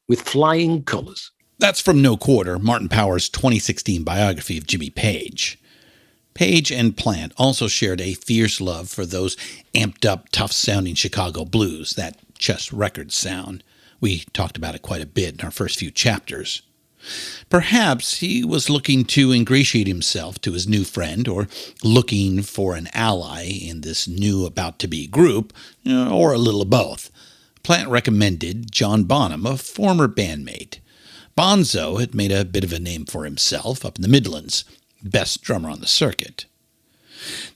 with flying colours. That's from No Quarter, Martin Power's 2016 biography of Jimmy Page. Page and Plant also shared a fierce love for those amped-up, tough-sounding Chicago blues, that Chess Records sound. We talked about it quite a bit in our first few chapters. Perhaps he was looking to ingratiate himself to his new friend, or looking for an ally in this new about-to-be group, or a little of both. Plant recommended John Bonham, a former bandmate. Bonzo had made a bit of a name for himself up in the Midlands, best drummer on the circuit.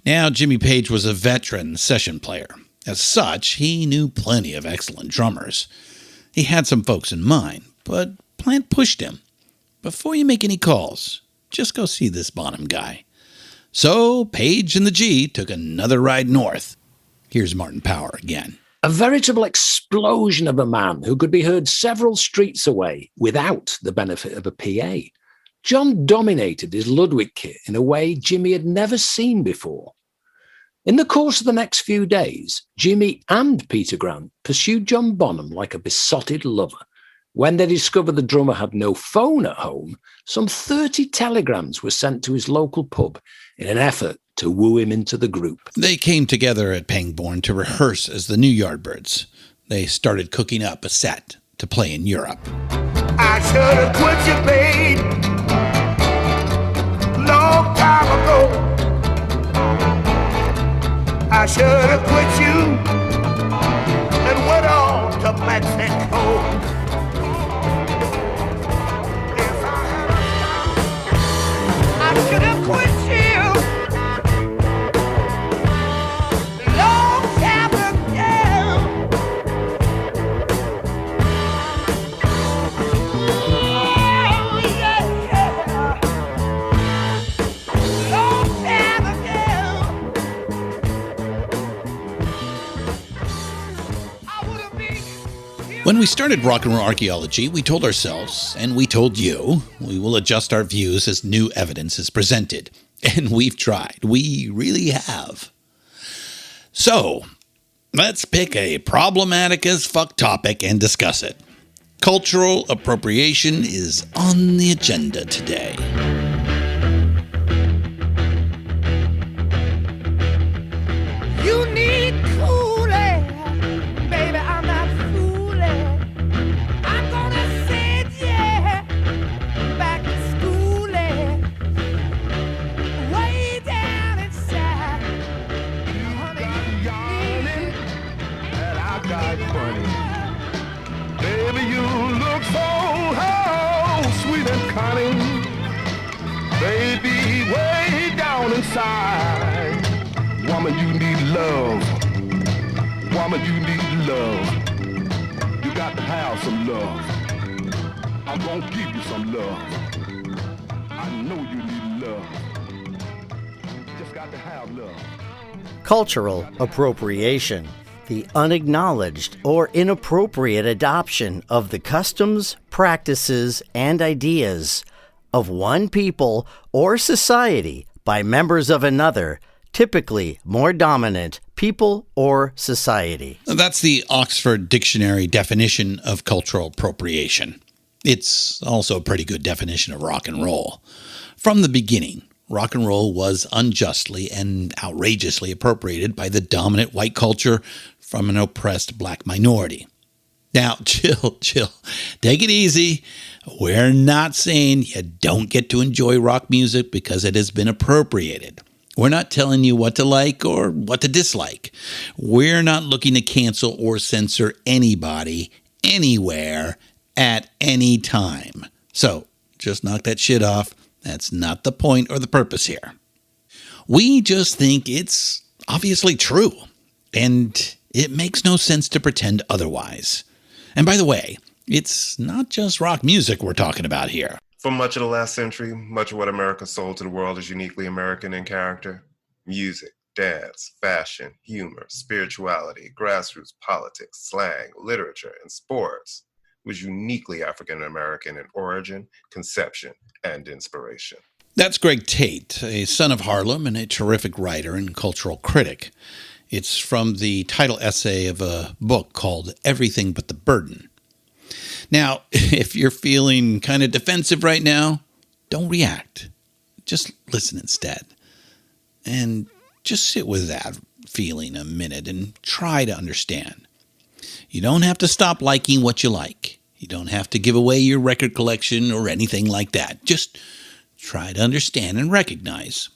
Now, Jimmy Page was a veteran session player. As such, he knew plenty of excellent drummers. He had some folks in mind, but Plant pushed him. Before you make any calls, just go see this Bonham guy. So Page and the G took another ride north. Here's Martin Power again. A veritable explosion of a man who could be heard several streets away without the benefit of a PA. John dominated his Ludwig kit in a way Jimmy had never seen before. In the course of the next few days, Jimmy and Peter Grant pursued John Bonham like a besotted lover. When they discovered the drummer had no phone at home, some 30 telegrams were sent to his local pub in an effort to woo him into the group. They came together at Pangbourne to rehearse as the New Yardbirds. They started cooking up a set to play in Europe. I should have quit you, babe, long time ago. I should have quit you and went on to Mexico. I should have quit you long time ago. Oh, yeah, long time ago. When we started Rock and Roll Archaeology, we told ourselves, and we told you, we will adjust our views as new evidence is presented. And we've tried. We really have. So, let's pick a problematic as fuck topic and discuss it. Cultural appropriation is on the agenda today. You need cool air, baby, I'm not fooling. I'm gonna send you back to school, way down inside. Honey, yarning, and I got money. Baby, you look so sweet and cunning. Baby, way down inside. Woman, you need love. Woman, you need love. You got to have some love. I'm gonna give you some love. I know you need love. You just got to have love. Cultural appropriation, the unacknowledged or inappropriate adoption of the customs, practices, and ideas of one people or society by members of another, typically more dominant people or society. That's the Oxford Dictionary definition of cultural appropriation. It's also a pretty good definition of rock and roll. From the beginning, rock and roll was unjustly and outrageously appropriated by the dominant white culture from an oppressed black minority. Now, chill. Take it easy. We're not saying you don't get to enjoy rock music because it has been appropriated. We're not telling you what to like or what to dislike. We're not looking to cancel or censor anybody, anywhere, at any time. So, just knock that shit off. That's not the point or the purpose here. We just think it's obviously true, and it makes no sense to pretend otherwise. And by the way, it's not just rock music we're talking about here. For much of the last century, much of what America sold to the world is uniquely American in character. Music, dance, fashion, humor, spirituality, grassroots politics, slang, literature, and sports was uniquely African American in origin, conception, and inspiration. That's Greg Tate, a son of Harlem and a terrific writer and cultural critic. It's from the title essay of a book called Everything But the Burden. Now, if you're feeling kind of defensive right now, don't react. Just listen instead. And just sit with that feeling a minute and try to understand. You don't have to stop liking what you like. You don't have to give away your record collection or anything like that. Just try to understand and recognize.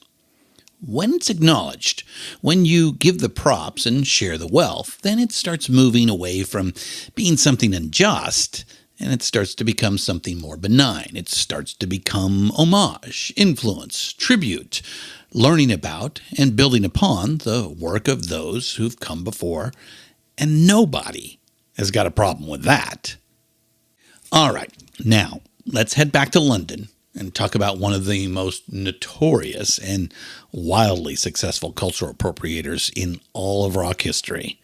When it's acknowledged, when you give the props and share the wealth, then it starts moving away from being something unjust, and it starts to become something more benign. It starts to become homage, influence, tribute, learning about and building upon the work of those who've come before, and nobody has got a problem with that. All right, now let's head back to London and talk about one of the most notorious and wildly successful cultural appropriators in all of rock history.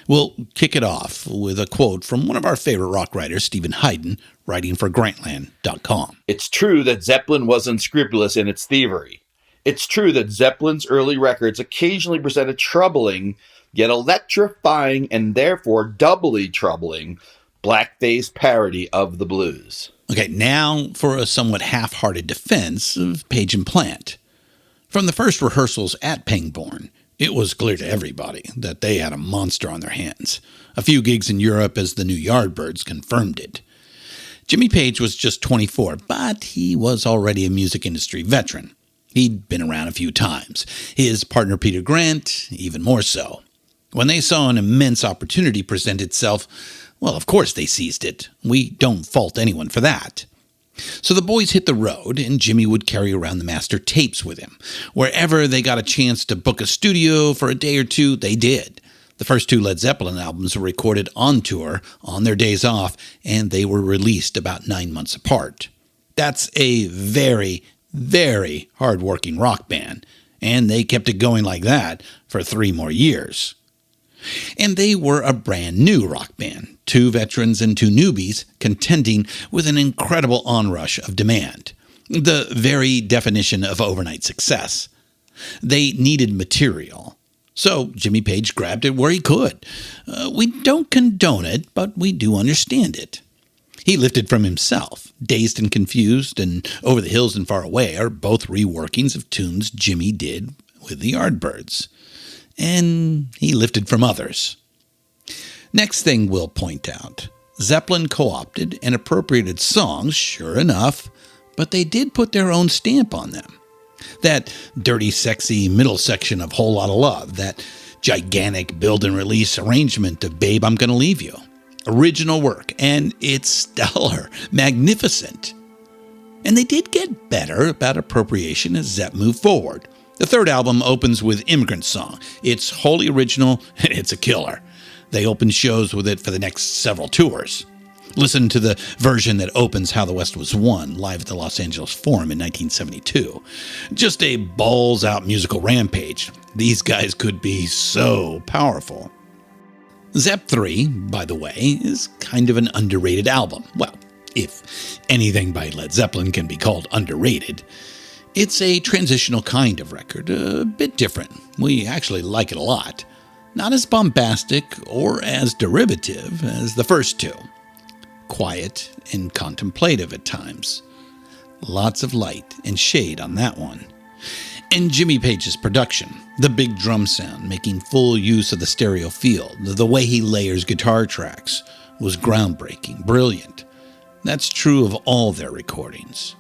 We'll kick it off with a quote from one of our favorite rock writers, Stephen Hayden, writing for Grantland.com. It's true that Zeppelin was unscrupulous in its thievery. It's true that Zeppelin's early records occasionally present a troubling, yet electrifying and therefore doubly troubling, blackface parody of the blues. Okay, now for a somewhat half-hearted defense of Page and Plant. From the first rehearsals at Pangbourne, it was clear to everybody that they had a monster on their hands. A few gigs in Europe as the new Yardbirds confirmed it. Jimmy Page was just 24, but he was already a music industry veteran. He'd been around a few times. His partner Peter Grant, even more so. When they saw an immense opportunity present itself, well, of course they seized it. We don't fault anyone for that. So the boys hit the road, and Jimmy would carry around the master tapes with him. Wherever they got a chance to book a studio for a day or two, they did. The first two Led Zeppelin albums were recorded on tour on their days off, and they were released about 9 months apart. That's a very, very hard-working rock band, and they kept it going like that for 3 more years. And they were a brand new rock band, 2 veterans and 2 newbies contending with an incredible onrush of demand, the very definition of overnight success. They needed material, so Jimmy Page grabbed it where he could. We don't condone it, but we do understand it. He lifted from himself. Dazed and Confused and Over the Hills and Far Away are both reworkings of tunes Jimmy did with the Yardbirds. And he lifted from others. Next thing we'll point out, Zeppelin co-opted and appropriated songs, sure enough, but they did put their own stamp on them. That dirty, sexy middle section of Whole Lotta Love, that gigantic build and release arrangement of Babe, I'm Gonna Leave You. Original work, and it's stellar, magnificent. And they did get better about appropriation as Zepp moved forward. The third album opens with Immigrant Song. It's wholly original, and it's a killer. They opened shows with it for the next several tours. Listen to the version that opens How the West Was Won, live at the Los Angeles Forum in 1972. Just a balls-out musical rampage. These guys could be so powerful. Zepp 3, by the way, is kind of an underrated album. Well, if anything by Led Zeppelin can be called underrated. It's a transitional kind of record, a bit different. We actually like it a lot. Not as bombastic or as derivative as the first 2. Quiet and contemplative at times. Lots of light and shade on that one. And Jimmy Page's production, the big drum sound, making full use of the stereo field, the way he layers guitar tracks, was groundbreaking, brilliant. That's true of all their recordings.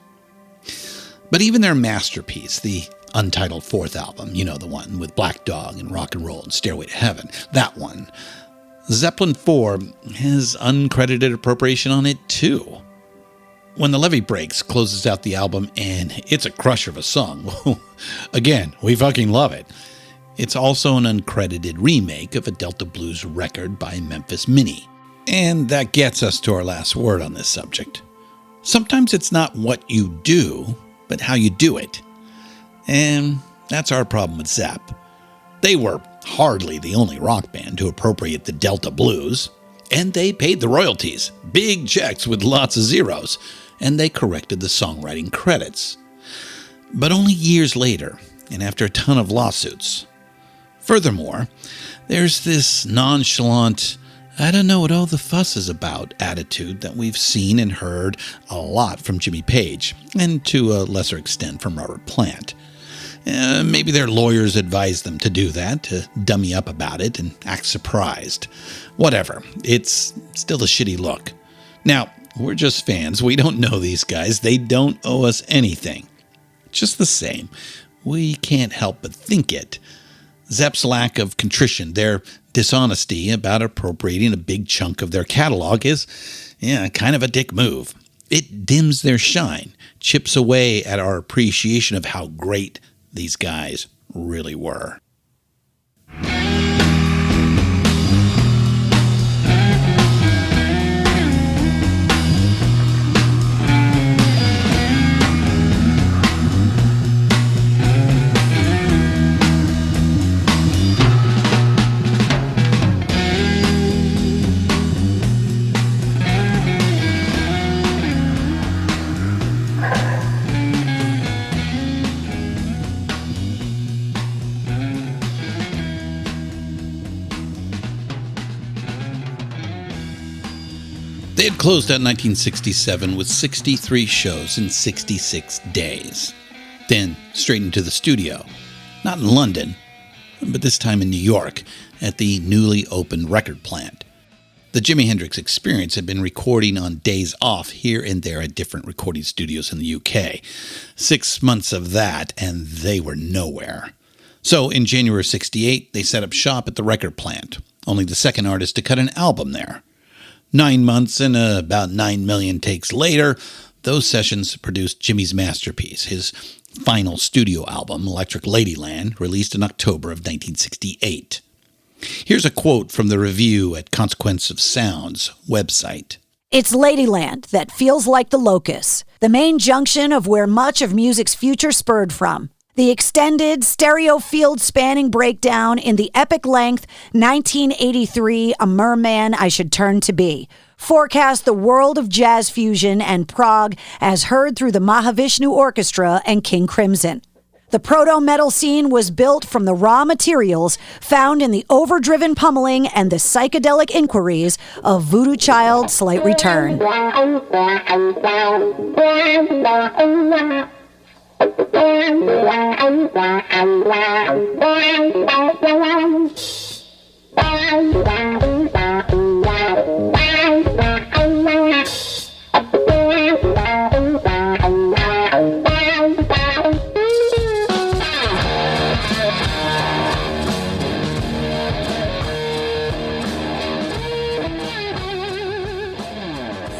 But even their masterpiece, the untitled 4th album, you know, the one with Black Dog and Rock and Roll and Stairway to Heaven, that one, Zeppelin 4 has uncredited appropriation on it too. When the Levee Breaks closes out the album, and it's a crusher of a song. Again, we fucking love it. It's also an uncredited remake of a Delta Blues record by Memphis Minnie. And that gets us to our last word on this subject. Sometimes it's not what you do, but how you do it. And that's our problem with Zepp. They were hardly the only rock band to appropriate the Delta Blues, and they paid the royalties, big checks with lots of zeros, and they corrected the songwriting credits. But only years later, and after a ton of lawsuits, Furthermore, there's this nonchalant, I don't know what all the fuss is about attitude that we've seen and heard a lot from Jimmy Page, and to a lesser extent from Robert Plant. Maybe their lawyers advised them to do that, to dummy up about it and act surprised. Whatever, it's still a shitty look. Now, we're just fans. We don't know these guys. They don't owe us anything. Just the same, we can't help but think it. Zepp's lack of contrition, their dishonesty about appropriating a big chunk of their catalog is, kind of a dick move. It dims their shine, chips away at our appreciation of how great these guys really were. They had closed out 1967 with 63 shows in 66 days. Then straight into the studio. Not in London, but this time in New York, at the newly opened record plant. The Jimi Hendrix Experience had been recording on days off here and there at different recording studios in the UK. 6 months of that, and they were nowhere. So in January of 68, they set up shop at the record plant, only the second artist to cut an album there. 9 months and about 9 million takes later, those sessions produced Jimmy's masterpiece, his final studio album, Electric Ladyland, released in October of 1968. Here's a quote from the review at Consequence of Sound's website. It's Ladyland that feels like the locus, the main junction of where much of music's future spurred from. The extended, stereo field spanning breakdown in the epic length 1983 A Merman I Should Turn to Be forecast the world of jazz fusion and prog as heard through the Mahavishnu Orchestra and King Crimson. The proto-metal scene was built from the raw materials found in the overdriven pummeling and the psychedelic inquiries of Voodoo Child Slight Return.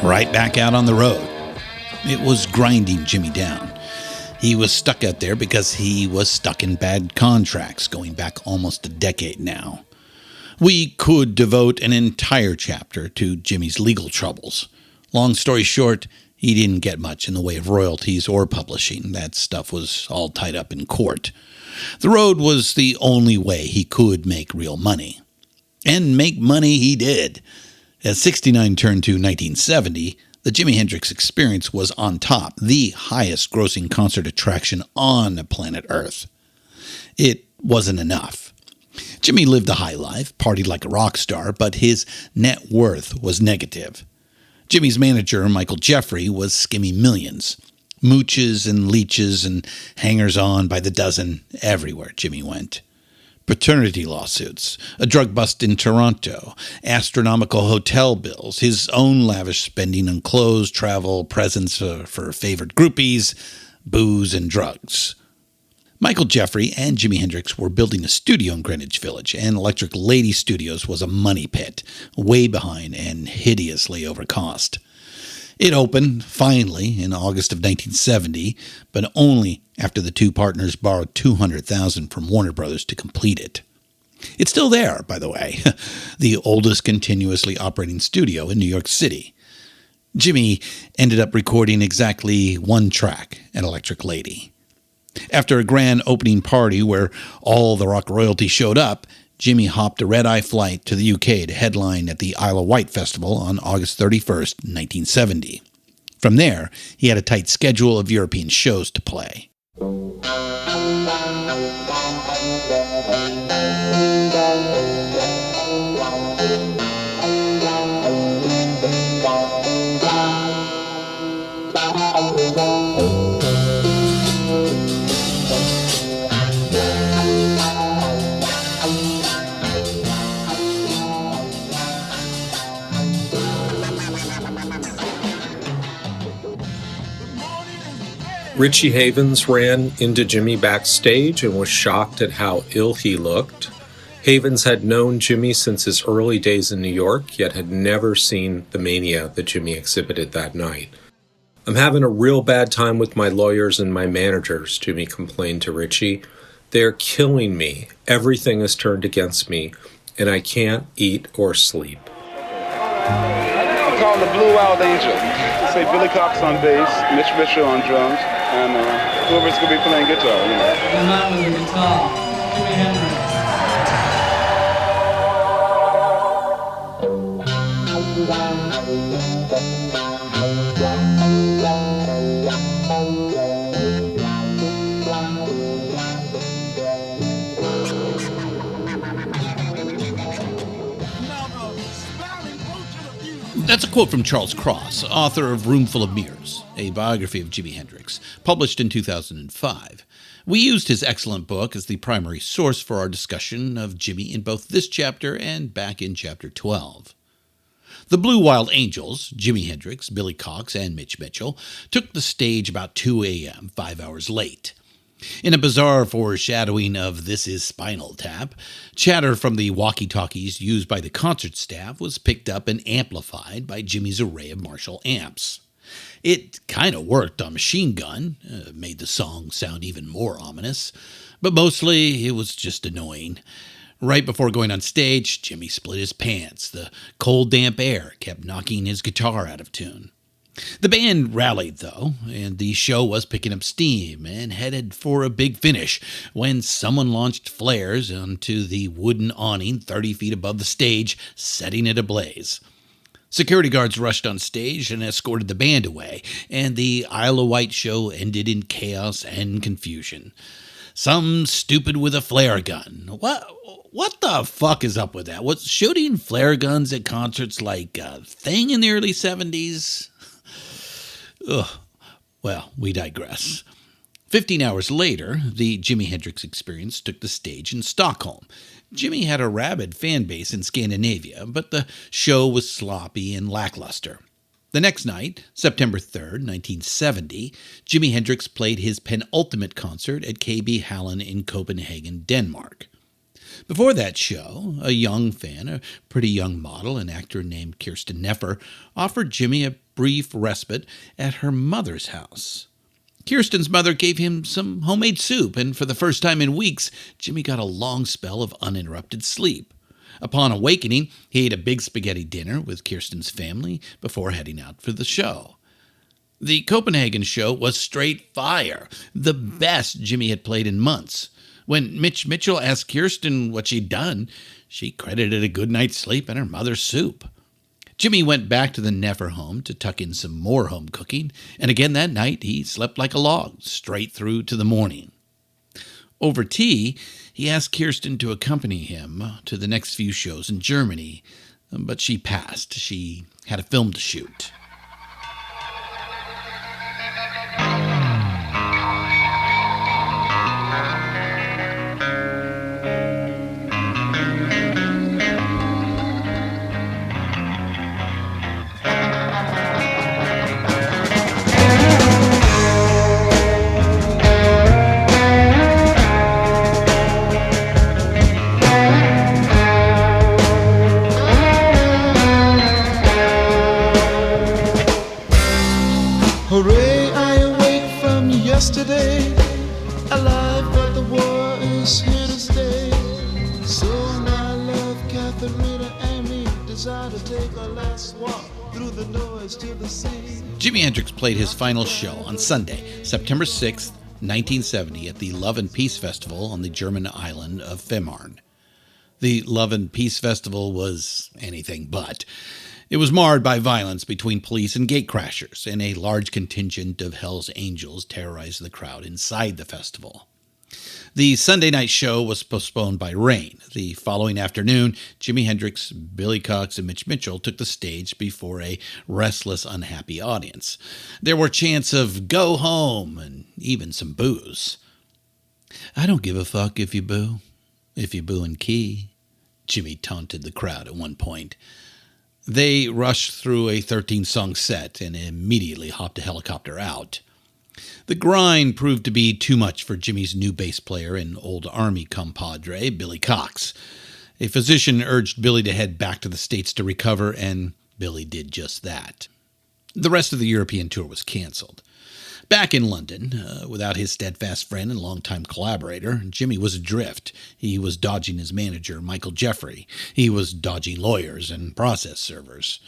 Right back out on the road. It was grinding Jimmy down. He was stuck out there because he was stuck in bad contracts going back almost a decade now. We could devote an entire chapter to Jimmy's legal troubles. Long story short, he didn't get much in the way of royalties or publishing. That stuff was all tied up in court. The road was the only way he could make real money. And make money he did. As 69 turned to 1970, the Jimi Hendrix Experience was on top, the highest grossing concert attraction on planet Earth. It wasn't enough. Jimmy lived a high life, partied like a rock star, but his net worth was negative. Jimmy's manager, Michael Jeffrey, was skimming millions. Mooches and leeches and hangers-on by the dozen everywhere Jimmy went. Paternity lawsuits, a drug bust in Toronto, astronomical hotel bills, his own lavish spending on clothes, travel, presents for favored groupies, booze, and drugs. Michael Jeffrey and Jimi Hendrix were building a studio in Greenwich Village, and Electric Lady Studios was a money pit, way behind and hideously overcost. It opened, finally, in August of 1970, but only after the two partners borrowed $200,000 from Warner Brothers to complete it. It's still there, by the way, the oldest continuously operating studio in New York City. Jimmy ended up recording exactly one track at Electric Lady. After a grand opening party where all the rock royalty showed up, Jimmy hopped a red-eye flight to the UK to headline at the Isle of Wight Festival on August 31st, 1970. From there, he had a tight schedule of European shows to play. Richie Havens ran into Jimmy backstage and was shocked at how ill he looked. Havens had known Jimmy since his early days in New York, yet had never seen the mania that Jimmy exhibited that night. "I'm having a real bad time with my lawyers and my managers," Jimmy complained to Richie. "They're killing me. Everything is turned against me, and I can't eat or sleep." It's called the Blue Wild Angel. Say Billy Cox on bass, Mitch Mitchell on drums, and whoever's going to be playing guitar, you know. The man with the guitar, Jimi Hendrix. That's a quote from Charles Cross, author of Roomful of Mirrors, a biography of Jimi Hendrix, published in 2005. We used his excellent book as the primary source for our discussion of Jimi in both this chapter and back in Chapter 12. The Blue Wild Angels, Jimi Hendrix, Billy Cox, and Mitch Mitchell, took the stage about 2 a.m., 5 hours late. In a bizarre foreshadowing of This Is Spinal Tap, chatter from the walkie-talkies used by the concert staff was picked up and amplified by Jimmy's array of Marshall amps. It kind of worked on Machine Gun, made the song sound even more ominous, but mostly it was just annoying. Right before going on stage, Jimmy split his pants. The cold, damp air kept knocking his guitar out of tune. The band rallied, though, and the show was picking up steam and headed for a big finish when someone launched flares onto the wooden awning 30 feet above the stage, setting it ablaze. Security guards rushed on stage and escorted the band away, and the Isle of Wight show ended in chaos and confusion. Some stupid with a flare gun. What the fuck is up with that? Was shooting flare guns at concerts like a thing in the early 70s? Ugh. Well, we digress. 15 hours later, the Jimi Hendrix Experience took the stage in Stockholm. Jimmy had a rabid fan base in Scandinavia, but the show was sloppy and lackluster. The next night, September 3rd, 1970, Jimi Hendrix played his penultimate concert at KB Hallen in Copenhagen, Denmark. Before that show, a young fan, a pretty young model and actor named Kirsten Neffer, offered Jimmy a brief respite at her mother's house. Kirsten's mother gave him some homemade soup, and for the first time in weeks, Jimmy got a long spell of uninterrupted sleep. Upon awakening, he ate a big spaghetti dinner with Kirsten's family before heading out for the show. The Copenhagen show was straight fire, the best Jimmy had played in months. When Mitch Mitchell asked Kirsten what she'd done, she credited a good night's sleep and her mother's soup. Jimmy went back to the Neffer home to tuck in some more home cooking, and again that night he slept like a log, straight through to the morning. Over tea, he asked Kirsten to accompany him to the next few shows in Germany, but she passed. She had a film to shoot. Hooray, I awake from yesterday, alive, but the war is here to stay. So my love, Katharina, and me desire to take a last walk through the noise to the sea. Jimi Hendrix played his final show on Sunday, September 6th, 1970, at the Love and Peace Festival on the German island of Fehmarn. The Love and Peace Festival was anything but. It was marred by violence between police and gatecrashers, and a large contingent of Hell's Angels terrorized the crowd inside the festival. The Sunday night show was postponed by rain. The following afternoon, Jimi Hendrix, Billy Cox, and Mitch Mitchell took the stage before a restless, unhappy audience. There were chants of "Go home" and even some boos. "I don't give a fuck if you boo in key," Jimmy taunted the crowd at one point. They rushed through a 13-song set and immediately hopped a helicopter out. The grind proved to be too much for Jimmy's new bass player and old Army compadre, Billy Cox. A physician urged Billy to head back to the States to recover, and Billy did just that. The rest of the European tour was canceled. Back in London, without his steadfast friend and longtime collaborator, Jimmy was adrift. He was dodging his manager, Michael Jeffrey. He was dodging lawyers and process servers.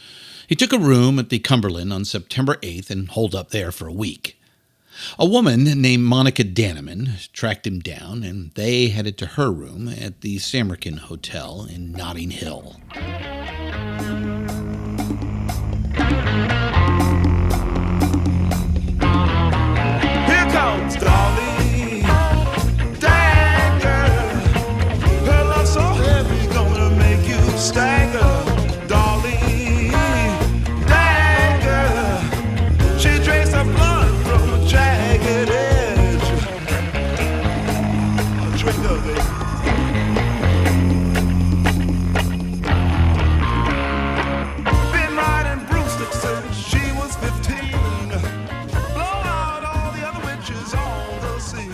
He took a room at the Cumberland on September 8th and holed up there for a week. A woman named Monica Danneman tracked him down, and they headed to her room at the Samarkand Hotel in Notting Hill. Here comes Dolly, dang girl, her love so heavy, gonna make you stagger. Dolly, dang girl, she drinks the blood from a jagged edge. A drink of it. Been riding broomsticks since she was 15. Blow out all the other witches on the scene.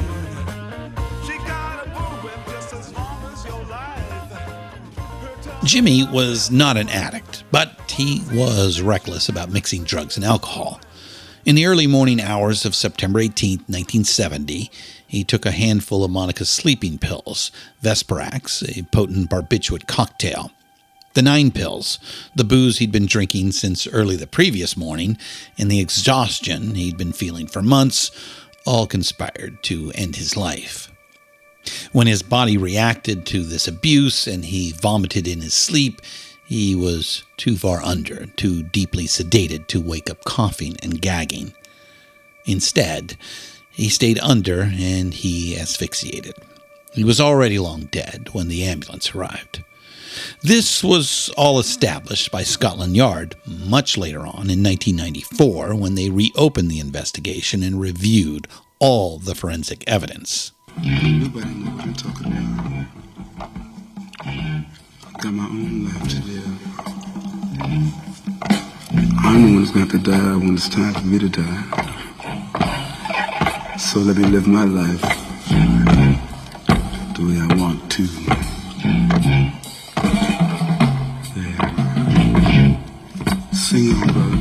She got a bullwhip just as long as your life. Jimmy was not an addict, but he was reckless about mixing drugs and alcohol. In the early morning hours of September 18, 1970, he took a handful of Monica's sleeping pills, Vesparax, a potent barbiturate cocktail. The 9 pills, the booze he'd been drinking since early the previous morning, and the exhaustion he'd been feeling for months, all conspired to end his life. When his body reacted to this abuse and he vomited in his sleep, he was too far under, too deeply sedated to wake up coughing and gagging. Instead, he stayed under and he asphyxiated. He was already long dead when the ambulance arrived. This was all established by Scotland Yard much later on in 1994 when they reopened the investigation and reviewed all the forensic evidence. Nobody knows what I'm talking about. I got my own life to live. I know when it's going to have to die, when it's time for me to die. So let me live my life the way I want to. Yeah. Sing on, brother.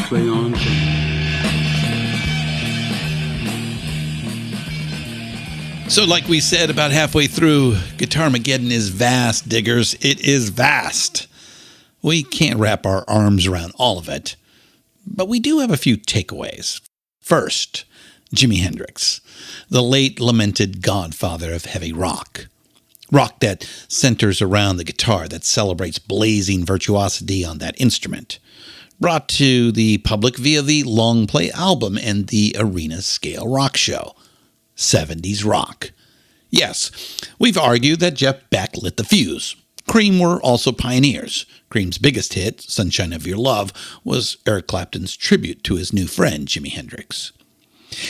Play on, So like we said about halfway through, Guitarmageddon is vast, diggers. It is vast. We can't wrap our arms around all of it, but we do have a few takeaways. First, Jimi Hendrix, the late lamented godfather of heavy rock. Rock that centers around the guitar, that celebrates blazing virtuosity on that instrument. Brought to the public via the long play album and the arena scale rock show. 70s rock. Yes, we've argued that Jeff Beck lit the fuse. Cream were also pioneers. Cream's biggest hit, Sunshine of Your Love, was Eric Clapton's tribute to his new friend, Jimi Hendrix.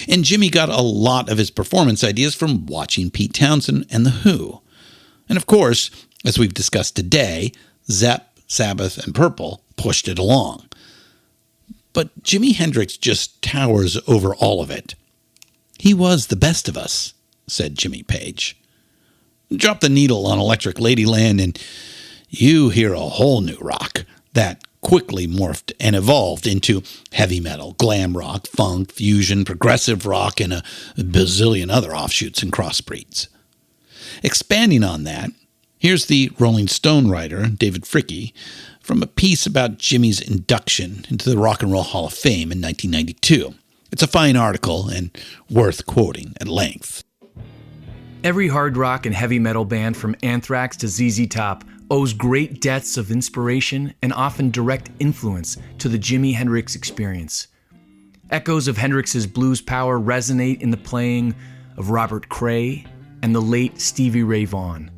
And Jimmy got a lot of his performance ideas from watching Pete Townsend and The Who. And of course, as we've discussed today, Zepp, Sabbath, and Purple pushed it along. But Jimi Hendrix just towers over all of it. He was the best of us, said Jimmy Page. Drop the needle on Electric Ladyland and you hear a whole new rock that quickly morphed and evolved into heavy metal, glam rock, funk, fusion, progressive rock, and a bazillion other offshoots and crossbreeds. Expanding on that, here's the Rolling Stone writer, David Fricke, from a piece about Jimmy's induction into the Rock and Roll Hall of Fame in 1992. It's a fine article and worth quoting at length. Every hard rock and heavy metal band from Anthrax to ZZ Top owes great depths of inspiration and often direct influence to the Jimi Hendrix experience. Echoes of Hendrix's blues power resonate in the playing of Robert Cray and the late Stevie Ray Vaughan.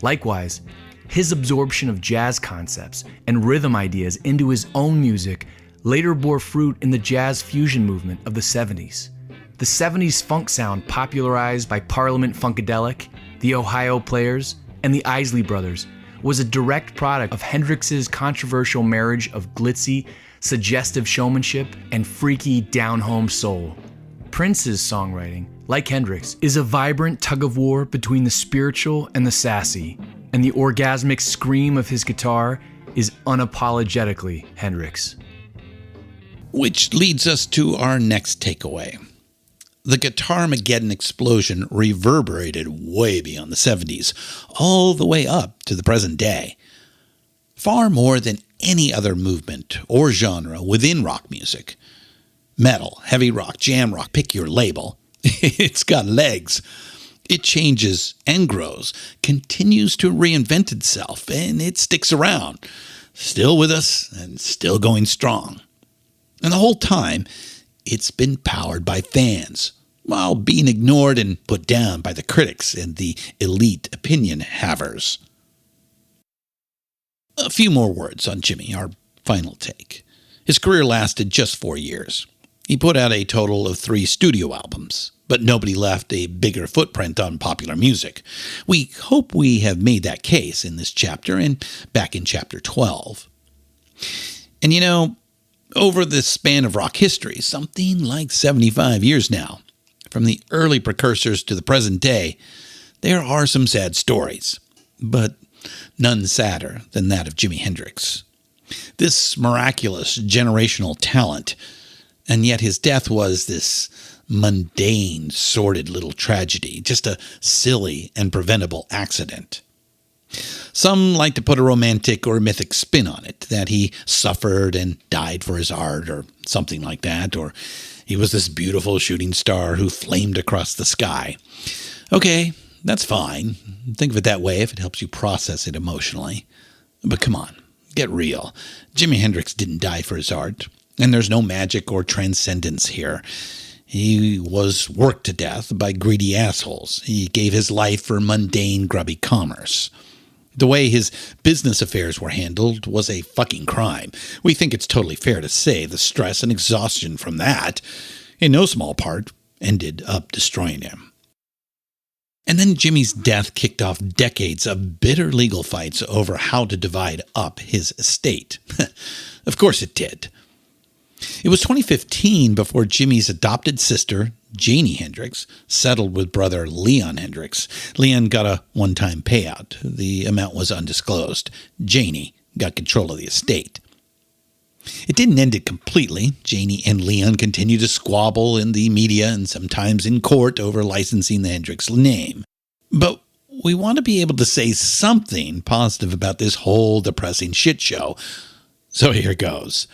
Likewise, his absorption of jazz concepts and rhythm ideas into his own music later bore fruit in the jazz fusion movement of the 70s. The 70s funk sound popularized by Parliament Funkadelic, the Ohio Players, and the Isley Brothers was a direct product of Hendrix's controversial marriage of glitzy, suggestive showmanship, and freaky down-home soul. Prince's songwriting, like Hendrix, is a vibrant tug-of-war between the spiritual and the sassy, and the orgasmic scream of his guitar is unapologetically Hendrix. Which leads us to our next takeaway. The Guitarmageddon explosion reverberated way beyond the 70s, all the way up to the present day. Far more than any other movement or genre within rock music. Metal, heavy rock, jam rock, pick your label. It's got legs. It changes and grows, continues to reinvent itself, and it sticks around. Still with us and still going strong. And the whole time, it's been powered by fans, while being ignored and put down by the critics and the elite opinion havers. A few more words on Jimi, our final take. His career lasted just 4 years. He put out a total of 3 studio albums, but nobody left a bigger footprint on popular music. We hope we have made that case in this chapter and back in chapter 12. And you know, over the span of rock history, something like 75 years now, from the early precursors to the present day, there are some sad stories, but none sadder than that of Jimi Hendrix. This miraculous generational talent, and yet his death was this mundane, sordid little tragedy, just a silly and preventable accident. Some like to put a romantic or mythic spin on it, that he suffered and died for his art or something like that, or he was this beautiful shooting star who flamed across the sky. Okay, that's fine. Think of it that way if it helps you process it emotionally. But come on, get real. Jimi Hendrix didn't die for his art, and there's no magic or transcendence here. He was worked to death by greedy assholes. He gave his life for mundane, grubby commerce. The way his business affairs were handled was a fucking crime. We think it's totally fair to say the stress and exhaustion from that, in no small part, ended up destroying him. And then Jimi's death kicked off decades of bitter legal fights over how to divide up his estate. Of course it did. It was 2015 before Jimi's adopted sister, Janie Hendrix, settled with brother Leon Hendrix. Leon got a one-time payout. The amount was undisclosed. Janie got control of the estate. It didn't end it completely. Janie and Leon continued to squabble in the media and sometimes in court over licensing the Hendrix name. But we want to be able to say something positive about this whole depressing shit show. So here goes.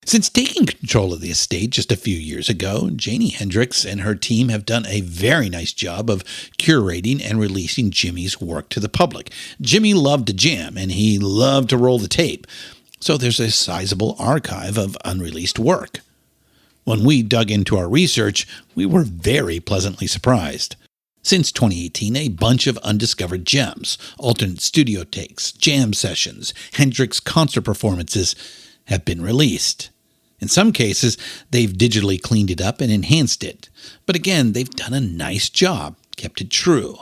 Since taking control of the estate just a few years ago, Janie Hendrix and her team have done a very nice job of curating and releasing Jimi's work to the public. Jimi loved to jam, and he loved to roll the tape, so there's a sizable archive of unreleased work. When we dug into our research, we were very pleasantly surprised. Since 2018, a bunch of undiscovered gems, alternate studio takes, jam sessions, Hendrix concert performances have been released. In some cases, they've digitally cleaned it up and enhanced it. But again, they've done a nice job, kept it true.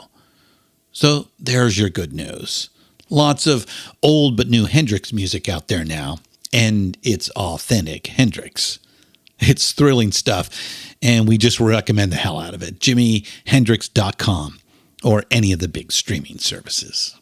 So there's your good news. Lots of old but new Hendrix music out there now, and it's authentic Hendrix. It's thrilling stuff, and we just recommend the hell out of it. JimiHendrix.com or any of the big streaming services.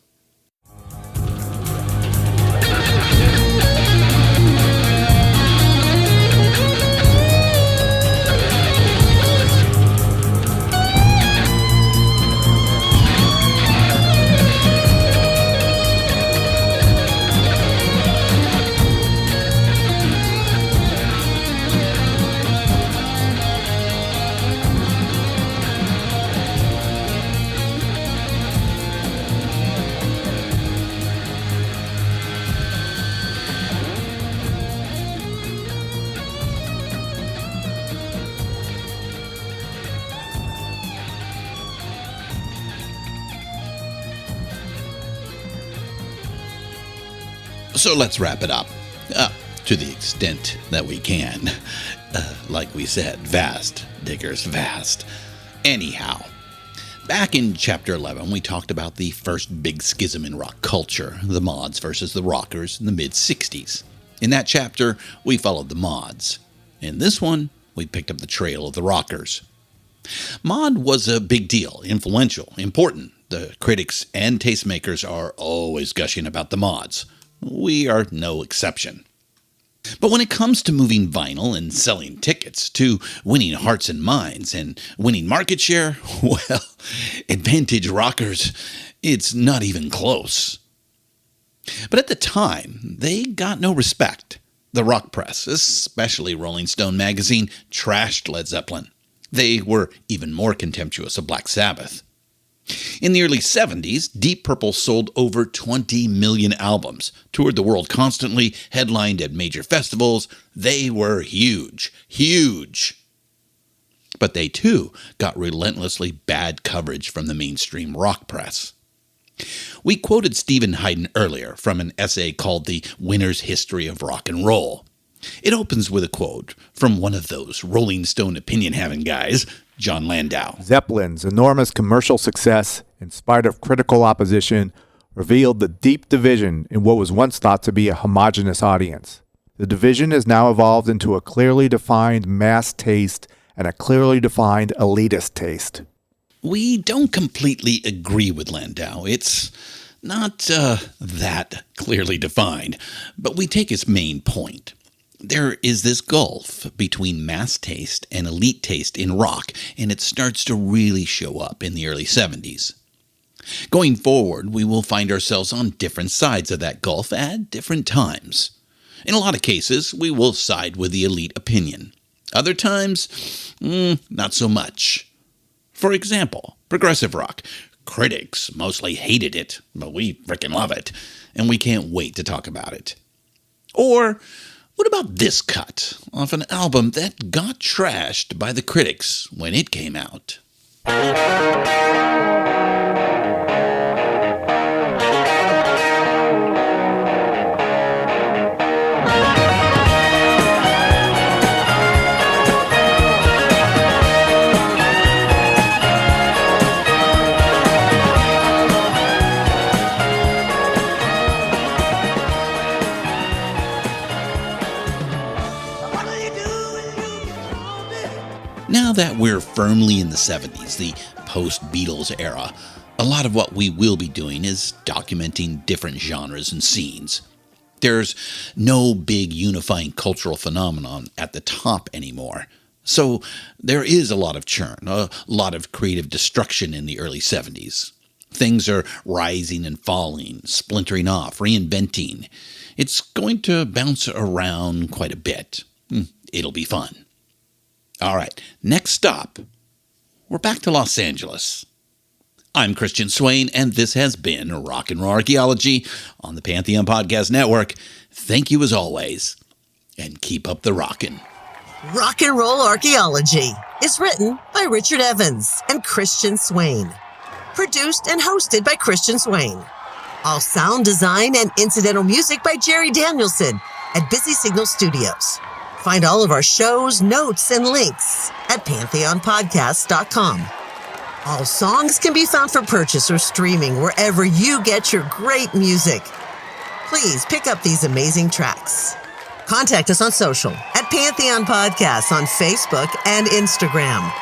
So let's wrap it up, to the extent that we can. Like we said, vast, diggers, vast. Anyhow, back in Chapter 11, we talked about the first big schism in rock culture, the mods versus the rockers in the mid-60s. In that chapter, we followed the mods. In this one, we picked up the trail of the rockers. Mod was a big deal, influential, important. The critics and tastemakers are always gushing about the mods. We are no exception. But when it comes to moving vinyl and selling tickets, to winning hearts and minds and winning market share, well, Advantage rockers, it's not even close. But at the time, they got no respect. The rock press, especially Rolling Stone magazine, trashed Led Zeppelin. They were even more contemptuous of Black Sabbath. In the early 70s, Deep Purple sold over 20 million albums, toured the world constantly, headlined at major festivals. They were huge, huge. But they too got relentlessly bad coverage from the mainstream rock press. We quoted Stephen Hayden earlier from an essay called The Winner's History of Rock and Roll. It opens with a quote from one of those Rolling Stone opinion-having guys, John Landau. Zeppelin's enormous commercial success, in spite of critical opposition, revealed the deep division in what was once thought to be a homogeneous audience. The division has now evolved into a clearly defined mass taste and a clearly defined elitist taste. We don't completely agree with Landau. It's not that clearly defined, but we take his main point. There is this gulf between mass taste and elite taste in rock, and it starts to really show up in the early 70s. Going forward, we will find ourselves on different sides of that gulf at different times. In a lot of cases, we will side with the elite opinion. Other times, not so much. For example, progressive rock. Critics mostly hated it, but we frickin' love it, and we can't wait to talk about it. Or, what about this cut off an album that got trashed by the critics when it came out? Now that we're firmly in the 70s, the post-Beatles era, a lot of what we will be doing is documenting different genres and scenes. There's no big unifying cultural phenomenon at the top anymore. So there is a lot of churn, a lot of creative destruction in the early 70s. Things are rising and falling, splintering off, reinventing. It's going to bounce around quite a bit. It'll be fun. All right, next stop, we're back to Los Angeles. I'm Christian Swain, and this has been Rock and Roll Archaeology on the Pantheon Podcast Network. Thank you as always, and keep up the rockin'. Rock and Roll Archaeology is written by Richard Evans and Christian Swain. Produced and hosted by Christian Swain. All sound design and incidental music by Jerry Danielson at Busy Signal Studios. Find all of our shows, notes, and links at pantheonpodcast.com. All songs can be found for purchase or streaming wherever you get your great music. Please pick up these amazing tracks. Contact us on social at Pantheon Podcasts on Facebook and Instagram.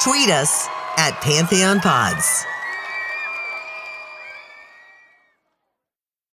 Tweet us at Pantheon Pods.